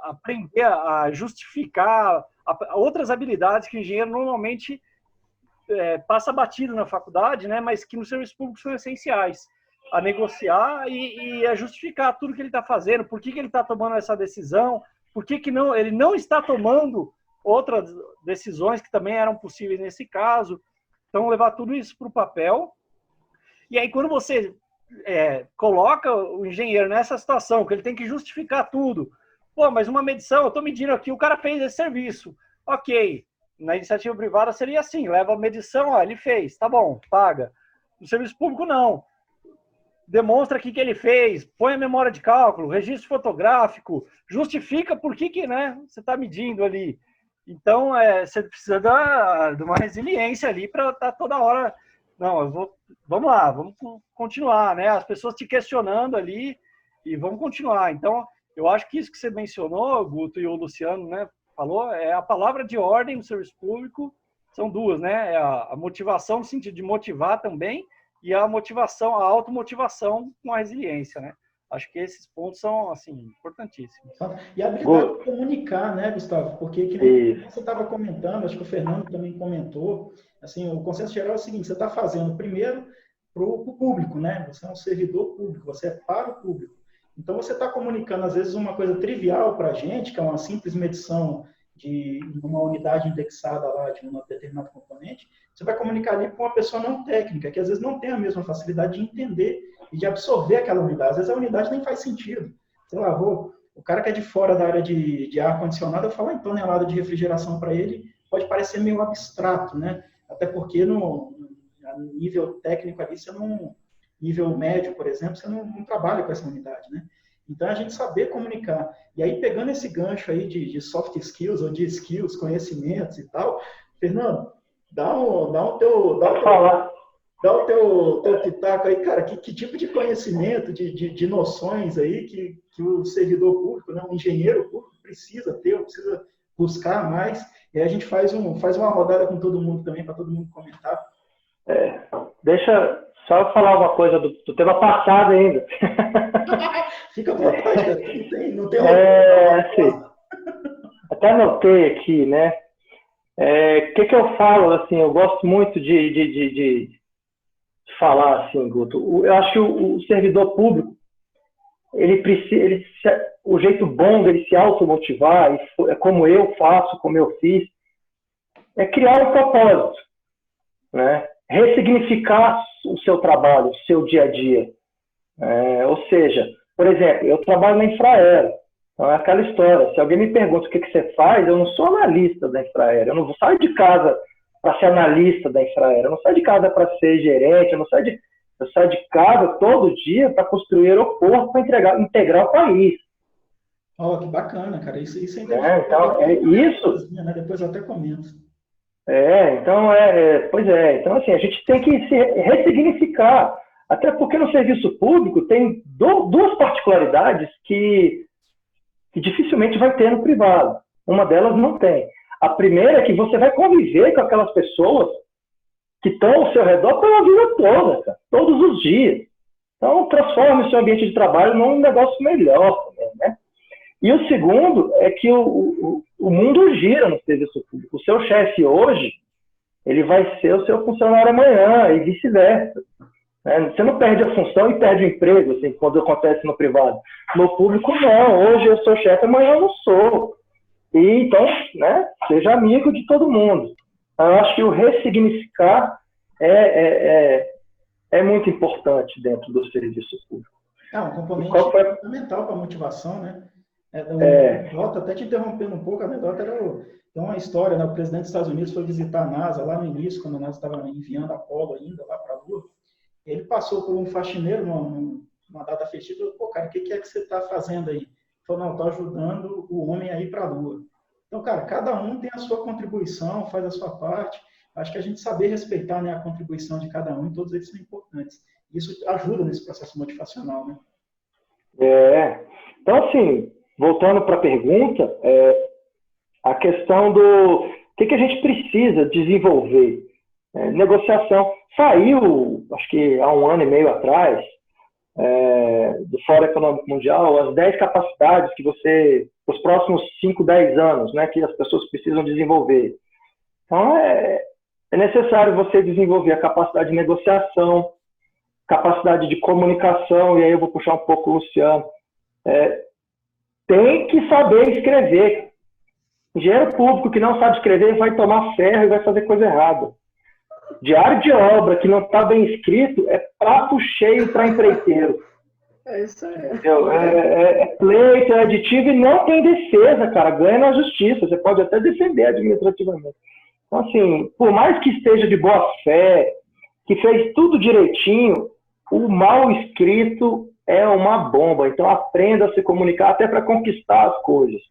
Aprender a justificar outras habilidades que o engenheiro normalmente passa batido na faculdade, né? Mas que no serviço público são essenciais. A negociar e a justificar tudo que ele está fazendo, por que ele está tomando essa decisão, por que ele não está tomando outras decisões que também eram possíveis nesse caso. Então, levar tudo isso para o papel. E aí, quando você coloca o engenheiro nessa situação, que ele tem que justificar tudo. Pô, mas uma medição, eu estou medindo aqui, o cara fez esse serviço. Ok, na iniciativa privada seria assim, leva a medição, ó, ele fez, tá bom, paga. No serviço público, não. Demonstra aqui que ele fez, põe a memória de cálculo, registro fotográfico, justifica por que né, você está medindo ali. Então, você precisa de uma resiliência ali para estar toda hora... Não, vamos lá, vamos continuar, né? As pessoas te questionando ali e vamos continuar. Então, eu acho que isso que você mencionou, Guto, e o Luciano, né, falou, é a palavra de ordem no serviço público, são duas, né? É a motivação no sentido de motivar também e a motivação, a automotivação com a resiliência, né? Acho que esses pontos são, assim, importantíssimos. E a habilidade de comunicar, né, Gustavo? Porque que você estava comentando, acho que o Fernando também comentou, assim, o consenso geral é o seguinte, você está fazendo primeiro para o público, né? Você é um servidor público, você é para o público. Então, você está comunicando, às vezes, uma coisa trivial para a gente, que é uma simples medição de uma unidade indexada lá de um determinado componente, você vai comunicar ali para uma pessoa não técnica, que às vezes não tem a mesma facilidade de entender e de absorver aquela unidade. Às vezes a unidade nem faz sentido. Sei lá, o cara que é de fora da área de ar-condicionado, eu falar em tonelada de refrigeração para ele, pode parecer meio abstrato, né? Até porque no nível técnico ali, nível médio, por exemplo, você não trabalha com essa unidade, né? Então, a gente saber comunicar. E aí, pegando esse gancho aí de soft skills, ou de skills, conhecimentos e tal, Fernando, dá o teu pitaco aí, cara, que tipo de conhecimento, de noções aí que o servidor público, né, um engenheiro público precisa ter, precisa buscar mais, e aí a gente faz uma rodada com todo mundo também, para todo mundo comentar. Deixa só eu falar uma coisa do tema passado ainda. Fica à vontade, cara, não tem assim, até anotei aqui, né? Que eu falo, assim, eu gosto muito de falar, assim, Guto. Eu acho que o servidor público, o jeito bom dele se automotivar, é como eu faço, como eu fiz, é criar um propósito, né? Ressignificar o seu trabalho, o seu dia a dia. Ou seja, por exemplo, eu trabalho na Infraero. Então é aquela história, se alguém me pergunta o que você faz, eu não sou analista da Infraero, eu não saio de casa para ser analista da Infraero, eu não saio de casa para ser gerente, eu saio de casa todo dia para construir aeroporto para integrar o país. Oh, que bacana, cara, isso é interessante. Então, isso. Né? Depois eu até comento. Pois é. Então, assim, a gente tem que se ressignificar, até porque no serviço público tem duas particularidades que dificilmente vai ter no privado. Uma delas não tem. A primeira é que você vai conviver com aquelas pessoas que estão ao seu redor pela vida toda, cara, todos os dias. Então, transforme o seu ambiente de trabalho num negócio melhor também, né? E o segundo é que o mundo gira no serviço público. O seu chefe hoje, ele vai ser o seu funcionário amanhã e vice-versa. Você não perde a função e perde o emprego, assim, quando acontece no privado. No público, não. Hoje eu sou chefe, amanhã eu não sou. E, então, né, seja amigo de todo mundo. Eu acho que o ressignificar é muito importante dentro do serviço público. Um componente fundamental para a motivação, né? Anedota, até te interrompendo um pouco, a anedota tem uma história, né? O presidente dos Estados Unidos foi visitar a NASA lá no início, quando a NASA estava enviando a Apollo ainda lá para a Lua. Ele passou por um faxineiro numa data festiva e falou, pô, cara, o que é que você está fazendo aí? Ele falou, não, estou ajudando o homem a ir para a Lua. Então, cara, cada um tem a sua contribuição, faz a sua parte. Acho que a gente saber respeitar, né, a contribuição de cada um, e todos eles são importantes. Isso ajuda nesse processo motivacional, né? Então, assim, voltando para a pergunta, a questão do que a gente precisa desenvolver. Negociação. Saiu, acho que há 1 ano e meio atrás, do Fórum Econômico Mundial, as 10 capacidades que os próximos 5, 10 anos, né, que as pessoas precisam desenvolver. Então, é necessário você desenvolver a capacidade de negociação, capacidade de comunicação, e aí eu vou puxar um pouco o Luciano. Tem que saber escrever. Engenheiro público que não sabe escrever vai tomar ferro e vai fazer coisa errada. Diário de obra que não está bem escrito é prato cheio para empreiteiro. Isso aí. Pleito, é aditivo e não tem defesa, cara. Ganha na justiça. Você pode até defender administrativamente. Então, assim, por mais que esteja de boa fé, que fez tudo direitinho, o mal escrito é uma bomba. Então, aprenda a se comunicar até para conquistar as coisas.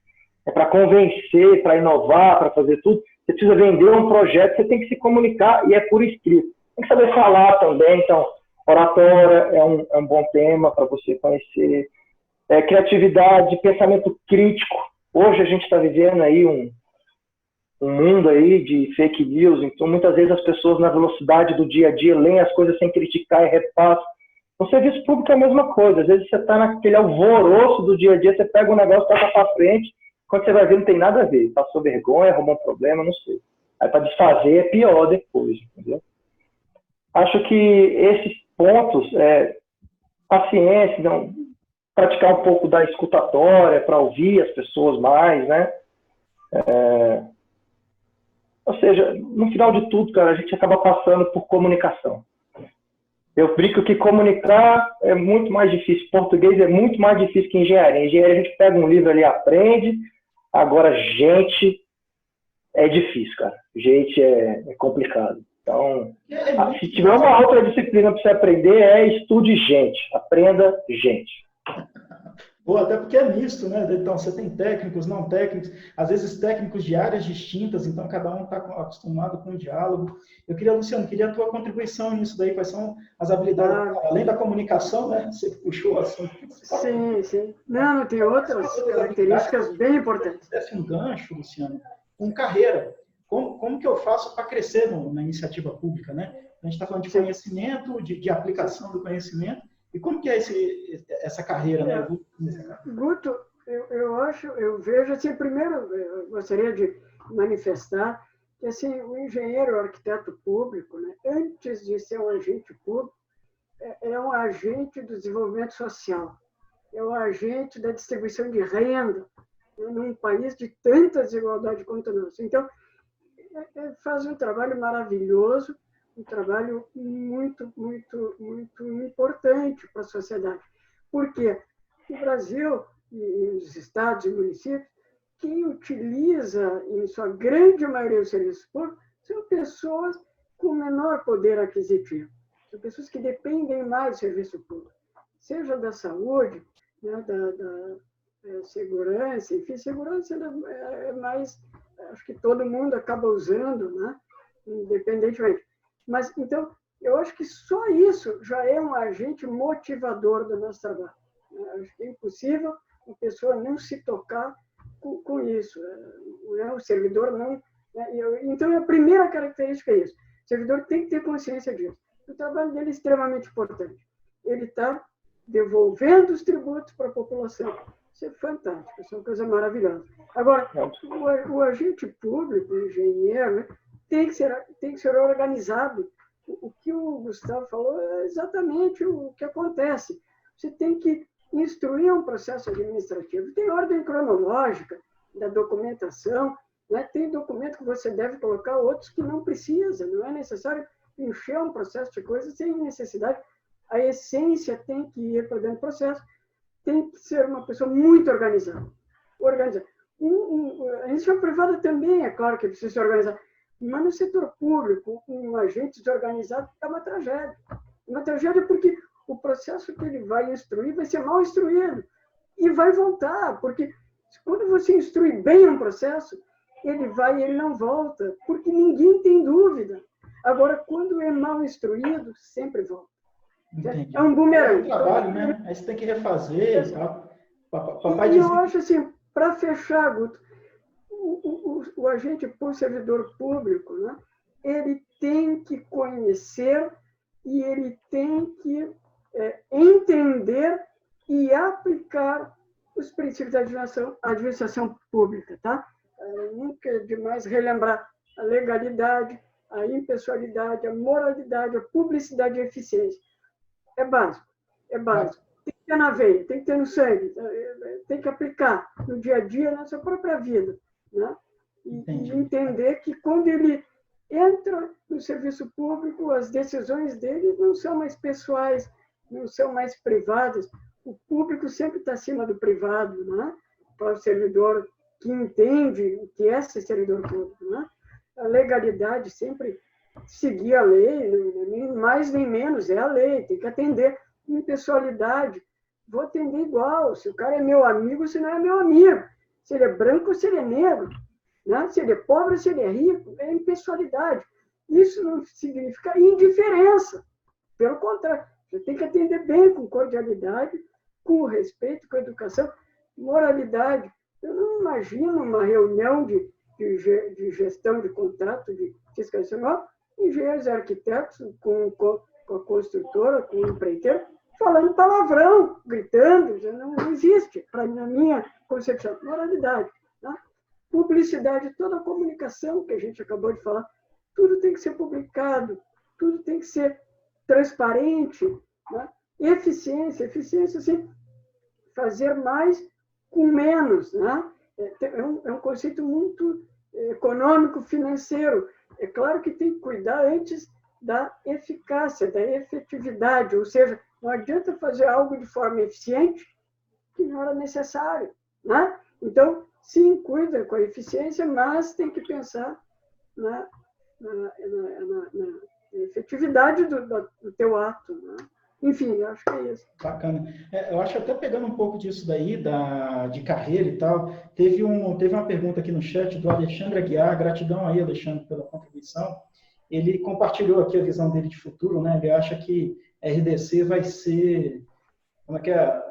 Para convencer, para inovar, para fazer tudo. Você precisa vender um projeto, você tem que se comunicar e é por escrito. Tem que saber falar também. Então, oratória é um bom tema para você conhecer. Criatividade, pensamento crítico. Hoje a gente está vivendo aí um mundo aí de fake news. Então, muitas vezes as pessoas, na velocidade do dia a dia, leem as coisas sem criticar e repassam. No serviço público é a mesma coisa. Às vezes você está naquele alvoroço do dia a dia, você pega um negócio, toca para frente, quando você vai ver, não tem nada a ver. Passou vergonha, arrumou um problema, não sei. Aí para desfazer é pior depois, entendeu? Acho que esses pontos, paciência, não, praticar um pouco da escutatória para ouvir as pessoas mais, né? Ou seja, no final de tudo, cara, a gente acaba passando por comunicação. Eu brinco que comunicar é muito mais difícil. Português é muito mais difícil que engenharia. Engenharia a gente pega um livro ali e aprende. Agora, gente, é difícil, cara. Gente é complicado. Então, se tiver uma outra disciplina para você aprender, estude gente. Aprenda gente. Pô, até porque é misto, né? Então, você tem técnicos, não técnicos, às vezes técnicos de áreas distintas, então cada um está acostumado com o diálogo. Eu queria, Luciano, queria a tua contribuição nisso daí, quais são as habilidades, além da comunicação, né? Você puxou o assunto. Sim. Não, tem outras características bem importantes. Se um gancho, Luciano, com carreira. Como que eu faço para crescer na iniciativa pública, né? A gente está falando de conhecimento, de aplicação do conhecimento. E como que é essa carreira, né? Guto, eu vejo assim, primeiro eu gostaria de manifestar que assim, o engenheiro, o arquiteto público, né, antes de ser um agente público, é um agente do desenvolvimento social, é um agente da distribuição de renda, num país de tanta desigualdade quanto o nosso. Então, faz um trabalho maravilhoso, um trabalho muito importante para a sociedade. Porque o Brasil e os estados e municípios, quem utiliza, em sua grande maioria, os serviços públicos, são pessoas com menor poder aquisitivo. São pessoas que dependem mais do serviço público, seja da saúde, né, da segurança, enfim, segurança é mais, acho que todo mundo acaba usando, né, independentemente. Mas, então, eu acho que só isso já é um agente motivador do nosso trabalho. Acho que é impossível uma pessoa não se tocar com isso. O servidor não... Então, a primeira característica é isso. O servidor tem que ter consciência disso. O trabalho dele é extremamente importante. Ele está devolvendo os tributos para a população. Isso é fantástico, isso é uma coisa maravilhosa. Agora, o agente público, o engenheiro, né, tem que ser organizado. O que o Gustavo falou é exatamente o que acontece. Você tem que instruir um processo administrativo. Tem ordem cronológica da documentação, né? Tem documento que você deve colocar, outros que não precisa. Não é necessário encher um processo de coisas sem necessidade. A essência tem que ir para dentro do processo. Tem que ser uma pessoa muito organizada. A iniciativa privada também, é claro que precisa se organizar. Mas no setor público, um agente desorganizado é uma tragédia. Uma tragédia porque o processo que ele vai instruir vai ser mal instruído. E vai voltar, porque quando você instrui bem um processo, ele não volta, porque ninguém tem dúvida. Agora, quando é mal instruído, sempre volta. Entendi. É um bumerangue. É um trabalho, né? Aí você tem que refazer e tal. E eu acho assim, para fechar, Guto, o agente servidor público, né, ele tem que conhecer e ele tem que entender e aplicar os princípios da administração pública. Tá? Nunca é demais relembrar a legalidade, a impessoalidade, a moralidade, a publicidade e a eficiência. É básico, é básico. Tem que ter na veia, tem que ter no sangue, tem que aplicar no dia a dia, na sua própria vida. Né? E entender que quando ele entra no serviço público, as decisões dele não são mais pessoais, não são mais privadas. O público sempre está acima do privado, né? Para o servidor que entende o que é ser servidor público. Né? A legalidade sempre seguir a lei, nem mais nem menos, é a lei, tem que atender. Impessoalidade, vou atender igual, se o cara é meu amigo, se não é meu amigo. Se ele é branco ou se ele é negro, né? Se ele é pobre ou se ele é rico, é impessoalidade. Isso não significa indiferença. Pelo contrário, você tem que atender bem, com cordialidade, com respeito, com educação, moralidade. Eu não imagino uma reunião de gestão de contrato, de fiscalização, engenheiros e arquitetos com a construtora, com o empreiteiro, falando palavrão, gritando, não existe, na minha concepção. Moralidade, né? Publicidade, toda a comunicação que a gente acabou de falar, tudo tem que ser publicado, tudo tem que ser transparente, né? Eficiência, assim, fazer mais com menos, né? É um conceito muito econômico, financeiro. É claro que tem que cuidar antes da eficácia, da efetividade, ou seja, não adianta fazer algo de forma eficiente que não era necessário, né? Então, sim, cuida com a eficiência, mas tem que pensar na efetividade do teu ato, né? Enfim, eu acho que é isso. Bacana. Eu acho até pegando um pouco disso daí, de carreira e tal, teve uma pergunta aqui no chat do Alexandre Aguiar, gratidão aí, Alexandre, pela contribuição. Ele compartilhou aqui a visão dele de futuro, né? Ele acha que RDC vai ser, como é que é?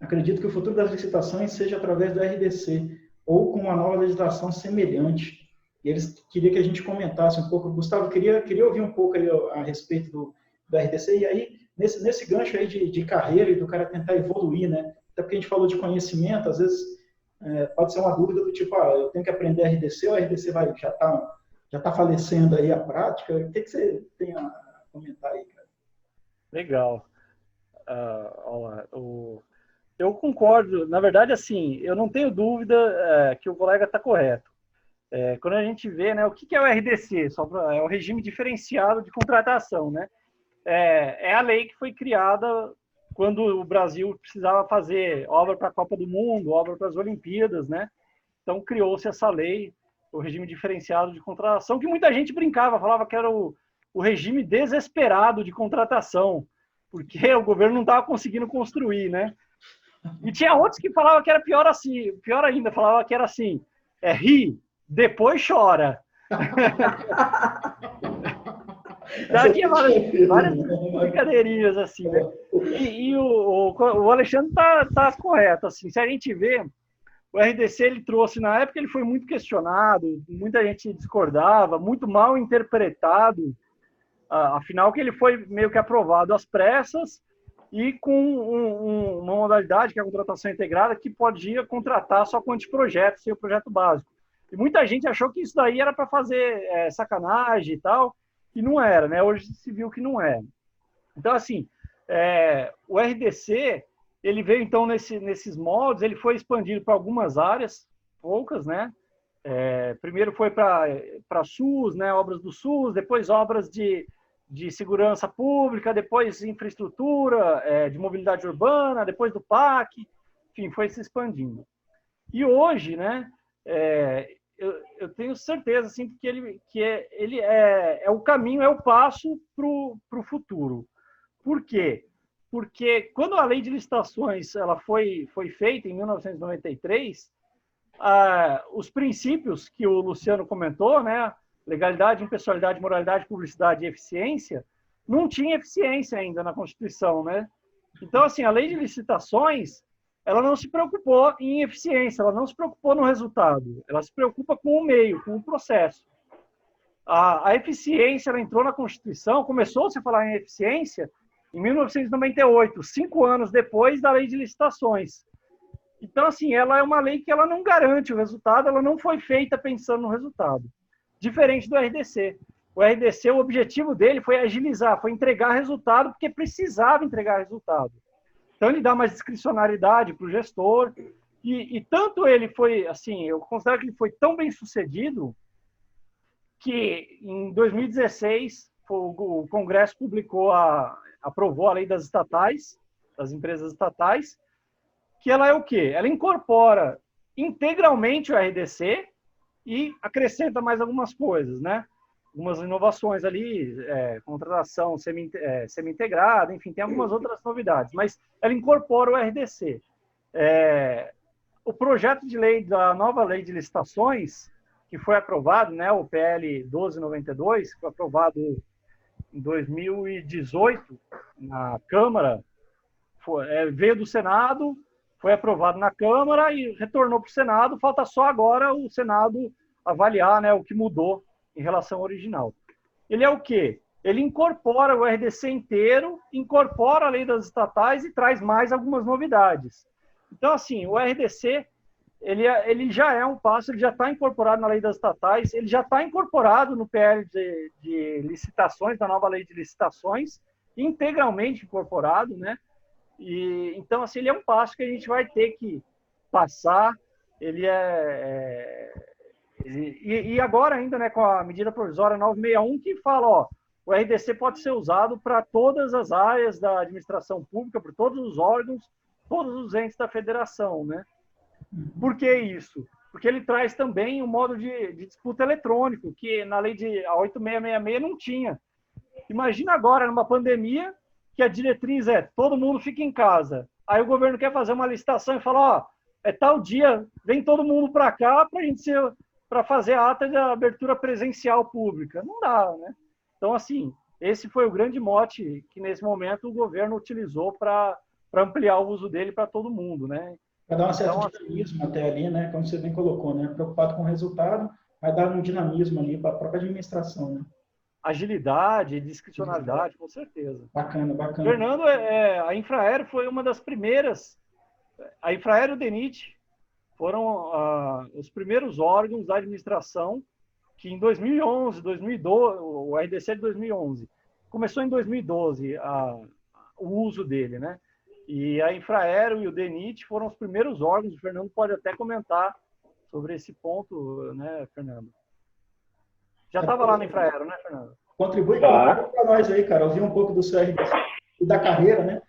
Acredito que o futuro das licitações seja através do RDC, ou com uma nova legislação semelhante. E eles queriam que a gente comentasse um pouco. Gustavo, queria ouvir um pouco aí a respeito do RDC, e aí, nesse gancho aí de carreira e do cara tentar evoluir, né? Até porque a gente falou de conhecimento, às vezes pode ser uma dúvida do tipo, eu tenho que aprender RDC, ou a RDC já está falecendo aí a prática? O que você tem a comentar aí, cara? Legal. Eu concordo. Na verdade, assim, eu não tenho dúvida que o colega está correto. Quando a gente vê, né, o que é o RDC? É o regime diferenciado de contratação, né? É a lei que foi criada quando o Brasil precisava fazer obra para a Copa do Mundo, obra para as Olimpíadas, né? Então criou-se essa lei, o regime diferenciado de contratação, que muita gente brincava, falava que era o regime desesperado de contratação, porque o governo não estava conseguindo construir, né? E tinha outros que falavam que era pior assim, pior ainda, falava que era assim, ri, depois chora. Já tinha várias brincadeirinhas assim, né? E o Alexandre tá correto, assim, se a gente vê, o RDC ele trouxe, na época ele foi muito questionado, muita gente discordava, muito mal interpretado, afinal que ele foi meio que aprovado às pressas e com uma modalidade que é a contratação integrada, que podia contratar só com anteprojeto, sem o projeto básico. E muita gente achou que isso daí era para fazer sacanagem e tal, e não era, né? Hoje se viu que não é. Então, assim, o RDC, ele veio, então, nesses moldes, ele foi expandido para algumas áreas, poucas, né? Primeiro foi para SUS, né? Obras do SUS, depois obras de segurança pública, depois infraestrutura, de mobilidade urbana, depois do PAC, enfim, foi se expandindo. E hoje, né, eu tenho certeza assim, que ele é o caminho, é o passo para o futuro. Por quê? Porque quando a lei de licitações ela foi feita em 1993, os princípios que o Luciano comentou, né, legalidade, impessoalidade, moralidade, publicidade e eficiência, não tinha eficiência ainda na Constituição, né? Então, assim, a lei de licitações, ela não se preocupou em eficiência, ela não se preocupou no resultado, ela se preocupa com o meio, com o processo. A eficiência, ela entrou na Constituição, começou-se a falar em eficiência em 1998, 5 anos depois da lei de licitações. Então, assim, ela é uma lei que ela não garante o resultado, ela não foi feita pensando no resultado. Diferente do RDC. O RDC, o objetivo dele foi agilizar, foi entregar resultado, porque precisava entregar resultado. Então, ele dá mais discricionariedade para o gestor. E tanto ele foi, assim, eu considero que ele foi tão bem sucedido que, em 2016, o Congresso aprovou a lei das estatais, das empresas estatais, que ela é o quê? Ela incorpora integralmente o RDC e acrescenta mais algumas coisas, né? Algumas inovações ali, contratação semi-integrada, enfim, tem algumas outras novidades, mas ela incorpora o RDC. O projeto de lei da nova lei de licitações, que foi aprovado, né, o PL 1292, que foi aprovado em 2018 na Câmara, veio do Senado, foi aprovado na Câmara e retornou para o Senado, falta só agora o Senado avaliar, né, o que mudou em relação ao original. Ele é o quê? Ele incorpora o RDC inteiro, incorpora a lei das estatais e traz mais algumas novidades. Então, assim, o RDC, ele já é um passo, ele já está incorporado na lei das estatais, ele já está incorporado no PL de licitações, da nova lei de licitações, integralmente incorporado, né? E, então, assim, ele é um passo que a gente vai ter que passar. E agora ainda, né, com a medida provisória 961, que fala, o o RDC pode ser usado para todas as áreas da administração pública, por todos os órgãos, todos os entes da federação, né? Por que isso? Porque ele traz também um modo de disputa eletrônico, que na lei a 8666 não tinha. Imagina agora, numa pandemia, que a diretriz é todo mundo fica em casa. Aí o governo quer fazer uma licitação e fala, ó, é tal dia, vem todo mundo para cá para fazer a ata de abertura presencial pública. Não dá, né? Então, assim, esse foi o grande mote que, nesse momento, o governo utilizou para ampliar o uso dele para todo mundo, né? Para dar um certo Então, dinamismo até ali, né? Como você bem colocou, né? Preocupado com o resultado, vai dar um dinamismo ali para a própria administração, né? Agilidade, discricionalidade, com certeza. Bacana, bacana. Fernando, a Infraero foi uma das primeiras. A Infraero e o DENIT foram os primeiros órgãos da administração que em 2011, 2012, o RDC de 2011, começou em 2012 o uso dele, né? E a Infraero e o DENIT foram os primeiros órgãos. O Fernando pode até comentar sobre esse ponto, né, Fernando? Já estava lá na Infraero, né, Fernando? Contribui para nós aí, cara. Ouvir um pouco do seu RDC e da carreira, né?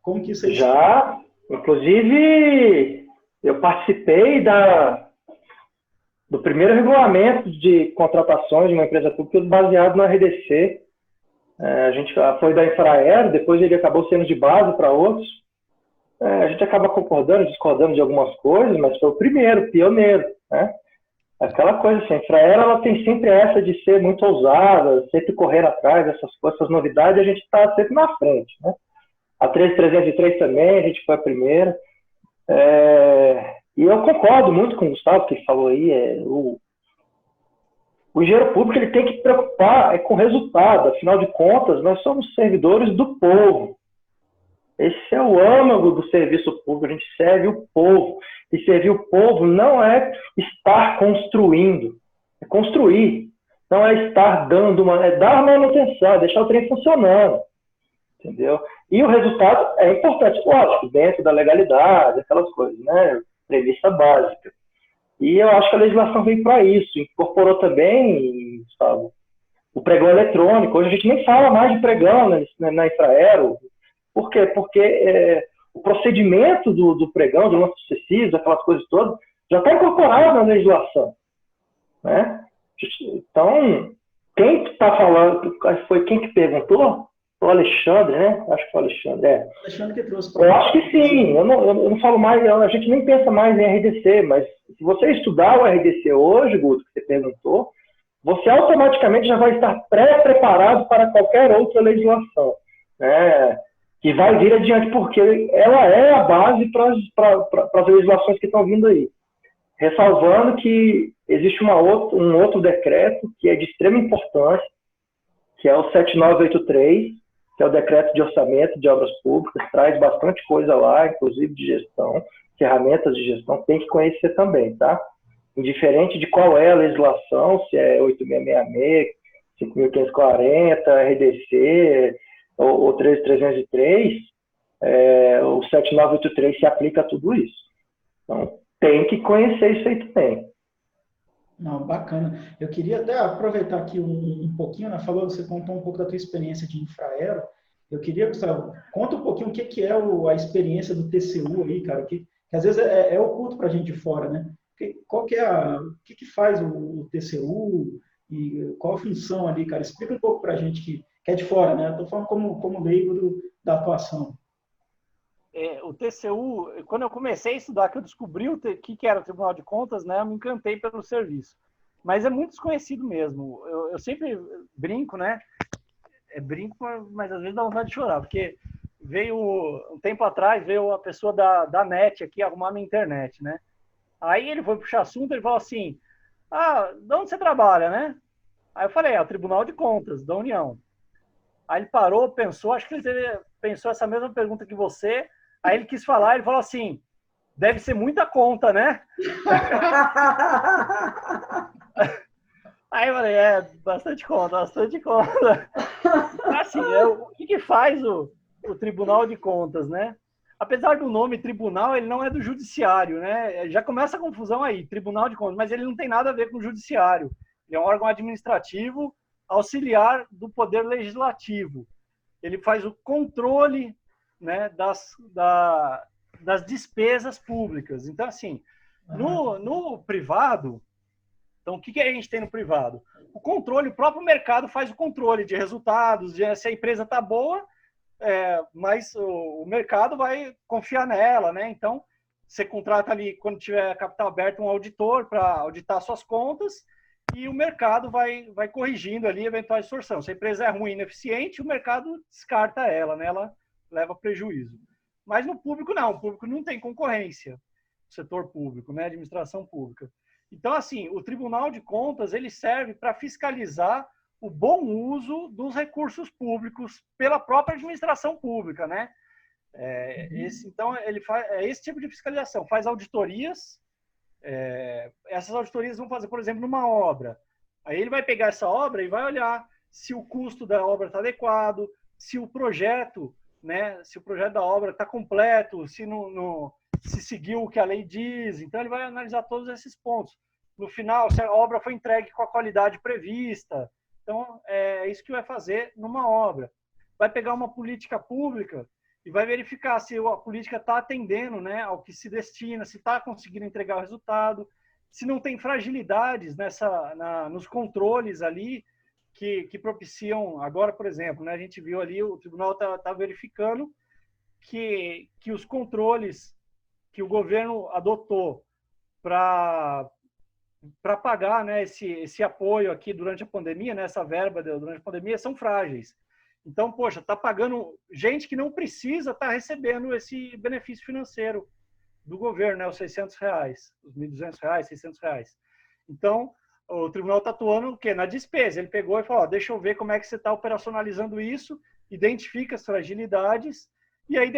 Como que isso aí... Já, inclusive, eu participei do primeiro regulamento de contratações de uma empresa pública baseado no RDC. A gente foi da Infraero, depois ele acabou sendo de base para outros. A gente acaba concordando, discordando de algumas coisas, mas foi o primeiro, pioneiro, né? Aquela coisa assim, a Infraero, ela tem sempre essa de ser muito ousada, sempre correr atrás dessas coisas, essas novidades, a gente está sempre na frente, né? A 13303 também, a gente foi a primeira. E eu concordo muito com o Gustavo, que falou aí, o engenheiro público ele tem que se preocupar com o resultado, afinal de contas, nós somos servidores do povo. Esse é o âmago do serviço público, a gente serve o povo. E servir o povo não é estar construindo, é construir. Não é estar dando é dar manutenção, é deixar o trem funcionando. Entendeu? E o resultado é importante, lógico, dentro da legalidade, aquelas coisas, né? Premissa básica. E eu acho que a legislação veio para isso, incorporou também, sabe, o pregão eletrônico. Hoje a gente nem fala mais de pregão na Infraero. Por quê? Porque o procedimento do pregão, de lances sucessivos, aquelas coisas todas, já está incorporado na legislação, né? Então, quem está falando, foi quem que perguntou? O Alexandre, né? Acho que foi o Alexandre. Alexandre que trouxe. Eu acho que sim. Eu não falo mais, a gente nem pensa mais em RDC, mas se você estudar o RDC hoje, Guto, que você perguntou, você automaticamente já vai estar pré-preparado para qualquer outra legislação, né? Que vai vir adiante, porque ela é a base para as legislações que estão vindo aí. Ressalvando que existe um outro decreto que é de extrema importância, que é o 7983, que é o decreto de orçamento de obras públicas, traz bastante coisa lá, inclusive de gestão, ferramentas de gestão, tem que conhecer também, tá? Indiferente de qual é a legislação, se é 8666, 5540, RDC, ou 13303, o 7983 se aplica a tudo isso. Então, tem que conhecer isso aí também. Não, bacana. Eu queria até aproveitar aqui um pouquinho, né? Você contou um pouco da tua experiência de Infraero. Eu queria, Gustavo, conta um pouquinho o que é a experiência do TCU aí, cara, que às vezes é oculto para a gente de fora, né? O que faz o TCU e qual a função ali, cara? Explica um pouco para a gente que é de fora, né? Estou falando como leigo da atuação. O TCU, quando eu comecei a estudar, que eu descobri o que era o Tribunal de Contas, né, eu me encantei pelo serviço. Mas é muito desconhecido mesmo. Eu sempre brinco, né? Brinco, mas às vezes dá vontade de chorar, porque um tempo atrás, veio a pessoa da NET aqui arrumar minha internet, né? Aí ele foi puxar assunto, ele falou assim, de onde você trabalha, né? Aí eu falei, o Tribunal de Contas da União. Aí ele parou, pensou, acho que ele pensou essa mesma pergunta que você. Aí ele quis falar, ele falou assim, deve ser muita conta, né? Aí eu falei, bastante conta, bastante conta. Assim, o que faz o Tribunal de Contas, né? Apesar do nome tribunal, ele não é do judiciário, né? Já começa a confusão aí, Tribunal de Contas, mas ele não tem nada a ver com o judiciário. Ele é um órgão administrativo auxiliar do Poder Legislativo. Ele faz o controle, né, das despesas públicas. Então, assim, no privado, então, o que a gente tem no privado? O controle, o próprio mercado faz o controle de resultados, se a empresa está boa, mas o mercado vai confiar nela, né? Então, você contrata ali, quando tiver capital aberto, um auditor para auditar suas contas e o mercado vai corrigindo ali eventual distorção. Se a empresa é ruim, ineficiente, o mercado descarta ela, né? Ela leva prejuízo. Mas no público, não. O público não tem concorrência. O setor público, né? Administração pública. Então, assim, o Tribunal de Contas, ele serve para fiscalizar o bom uso dos recursos públicos pela própria administração pública, né? Então, ele faz esse tipo de fiscalização. Faz auditorias. Essas auditorias vão fazer, por exemplo, numa obra. Aí ele vai pegar essa obra e vai olhar se o custo da obra está adequado, se o projeto, né, se o projeto da obra está completo, se se seguiu o que a lei diz. Então, ele vai analisar todos esses pontos. No final, se a obra foi entregue com a qualidade prevista. Então, é isso que vai fazer numa obra. Vai pegar uma política pública e vai verificar se a política está atendendo, né, ao que se destina, se está conseguindo entregar o resultado, se não tem fragilidades nos controles ali que propiciam. Agora, por exemplo, né, a gente viu ali, o tribunal está verificando que os controles que o governo adotou para pagar, né, esse apoio aqui durante a pandemia, né, essa verba durante a pandemia, são frágeis. Então, poxa, está pagando gente que não precisa estar recebendo esse benefício financeiro do governo, né, os R$600, os R$1.200, R$600. Então, o tribunal está atuando o quê? Na despesa. Ele pegou e falou, deixa eu ver como é que você está operacionalizando isso, identifica as fragilidades e aí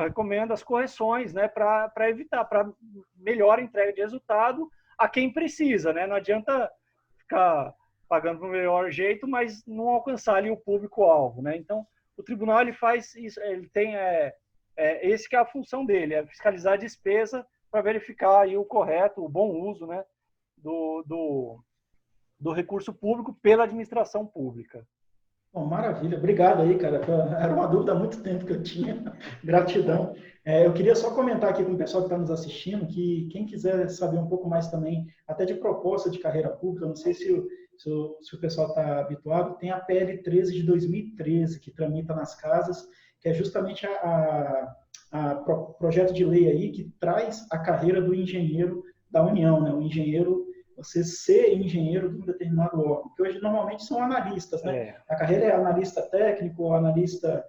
recomenda as correções, né, para evitar, para melhor entrega de resultado a quem precisa, né? Não adianta ficar pagando do melhor jeito, mas não alcançar ali o público-alvo, né? Então, o tribunal ele faz isso, ele tem esse que é a função dele, é fiscalizar a despesa para verificar aí o correto, o bom uso, né, do recurso público pela administração pública. Bom, maravilha, obrigado aí, cara. Era uma dúvida há muito tempo que eu tinha. Gratidão. Eu queria só comentar aqui com o pessoal que está nos assistindo que quem quiser saber um pouco mais também, até de proposta de carreira pública, não sei se o pessoal está habituado, tem a PL 13 de 2013, que tramita nas casas, que é justamente a projeto de lei aí que traz a carreira do engenheiro da União, né? O engenheiro, você ser engenheiro de um determinado órgão, que hoje normalmente são analistas, né? A carreira é analista técnico, analista,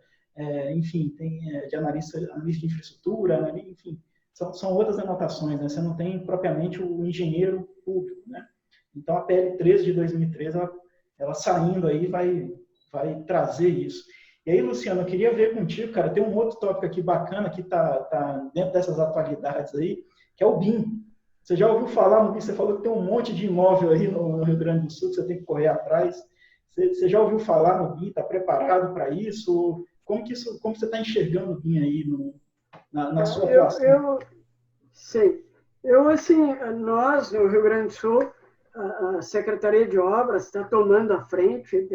enfim, tem de analista de infraestrutura, enfim, são outras anotações, né? Você não tem propriamente o engenheiro público, né? Então, a PL 13 de 2013, ela saindo aí vai trazer isso. E aí, Luciano, eu queria ver contigo, cara, tem um outro tópico aqui bacana que tá dentro dessas atualidades aí, que é o BIM. Você já ouviu falar no BIM? Você falou que tem um monte de imóvel aí no Rio Grande do Sul que você tem que correr atrás. Você já ouviu falar no BIM? Está preparado para isso? Como você está enxergando o BIM aí na sua atuação? Sim. Assim, nós, no Rio Grande do Sul, a Secretaria de Obras está tomando a frente,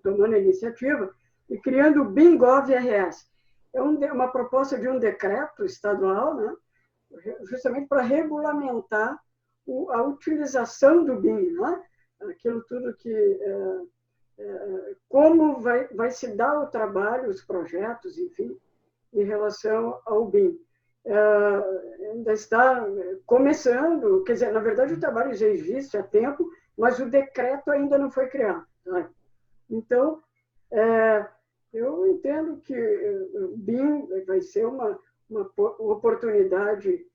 tomando a iniciativa e criando o BIM-Gov.RS. É uma proposta de um decreto estadual, né? Justamente para regulamentar a utilização do BIM, né? Aquilo tudo que... como vai se dar o trabalho, os projetos, enfim, em relação ao BIM. Ainda está começando, quer dizer, na verdade o trabalho já existe há tempo, mas o decreto ainda não foi criado. Tá? Então, eu entendo que o BIM vai ser uma oportunidade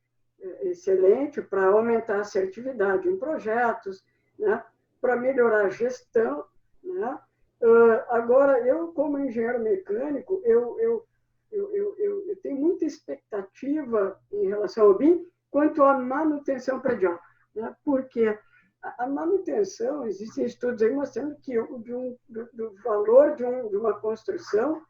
excelente para aumentar a assertividade em projetos, né? Para melhorar a gestão, né? Agora, eu como engenheiro mecânico, eu tenho muita expectativa em relação ao BIM quanto à manutenção predial, né? Porque a manutenção, existem estudos aí mostrando que do valor de uma construção,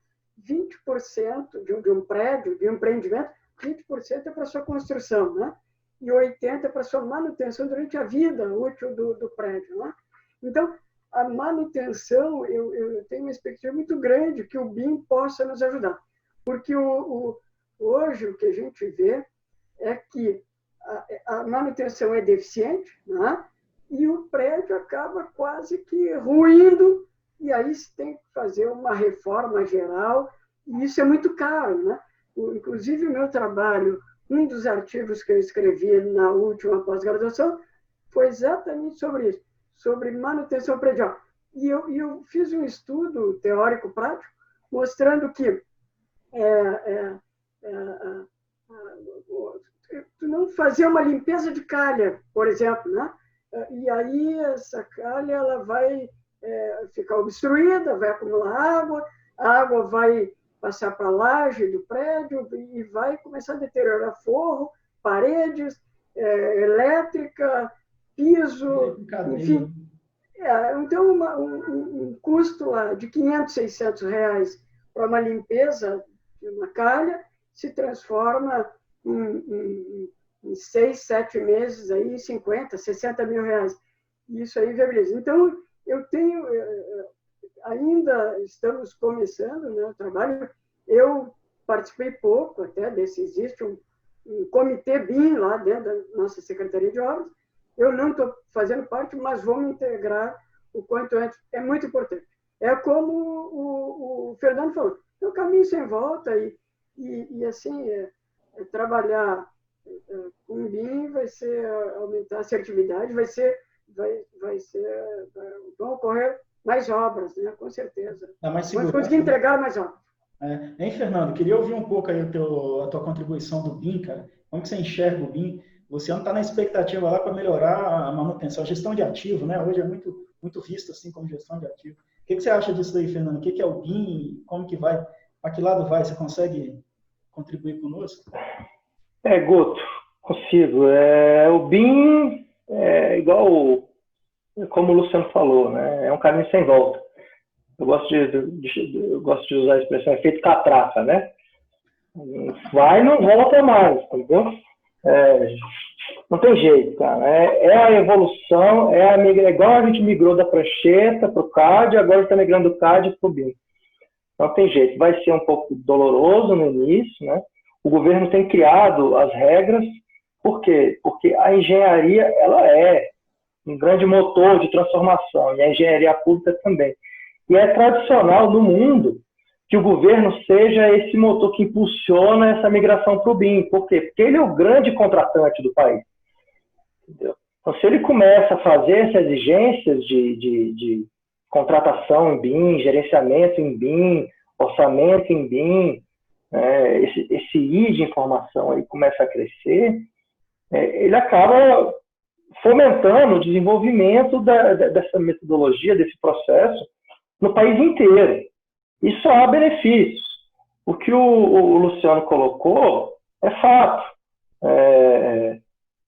20% de um prédio, de um empreendimento, 20% é para sua construção, né? E 80% é para sua manutenção durante a vida útil do prédio, né? Então, a manutenção, eu tenho uma expectativa muito grande que o BIM possa nos ajudar. Porque hoje o que a gente vê é que a manutenção é deficiente, né? E o prédio acaba quase que ruindo, e aí se tem que fazer uma reforma geral, e isso é muito caro, né? Inclusive, o meu trabalho, um dos artigos que eu escrevi na última pós-graduação, foi exatamente sobre isso, sobre manutenção predial. E eu fiz um estudo teórico-prático mostrando que tu não fazer uma limpeza de calha, por exemplo, né? E aí essa calha ela vai ficar obstruída, vai acumular água, a água vai passar para a laje do prédio e vai começar a deteriorar forro, paredes, elétrica, piso, enfim. Então, um custo lá de 500, 600 reais para uma limpeza de uma calha se transforma em 6, 7 meses, aí, 50, 60 mil reais. Isso aí viabiliza. Então, eu tenho... Ainda estamos começando, né, o trabalho. Eu participei pouco até desse, existe um comitê BIM lá dentro da nossa Secretaria de Obras. Eu não estou fazendo parte, mas vou me integrar o quanto antes. É muito importante. É como o Fernando falou, é um caminho sem volta e assim, trabalhar com BIM vai ser aumentar a assertividade, vão ocorrer mais obras, né? Com certeza. Vamos conseguir entregar mais obras. Hein, Fernando? Queria ouvir um pouco aí a tua contribuição do BIM, cara. Como que você enxerga o BIM? Você não está na expectativa lá para melhorar a manutenção, a gestão de ativo, né? Hoje é muito visto assim como gestão de ativo. O que você acha disso aí, Fernando? O que é o BIM? Como que vai? Para que lado vai? Você consegue contribuir conosco? Guto, consigo. O BIM é igual, como o Luciano falou, né? É um caminho sem volta. Eu gosto de usar a expressão efeito catraca, né? Vai e não volta mais, entendeu? Não tem jeito, cara. É a evolução, igual a gente migrou da prancheta para o CAD, agora está migrando do CAD para o BIM. Não tem jeito. Vai ser um pouco doloroso no início, né? O governo tem criado as regras. Por quê? Porque a engenharia ela é um grande motor de transformação, e a engenharia pública também. E é tradicional no mundo que o governo seja esse motor que impulsiona essa migração para o BIM. Por quê? Porque ele é o grande contratante do país. Entendeu? Então, se ele começa a fazer essas exigências de contratação em BIM, gerenciamento em BIM, orçamento em BIM, esse I de informação aí começa a crescer, ele acaba fomentando o desenvolvimento dessa metodologia, desse processo, no país inteiro. Isso há benefícios. O que o Luciano colocou é fato.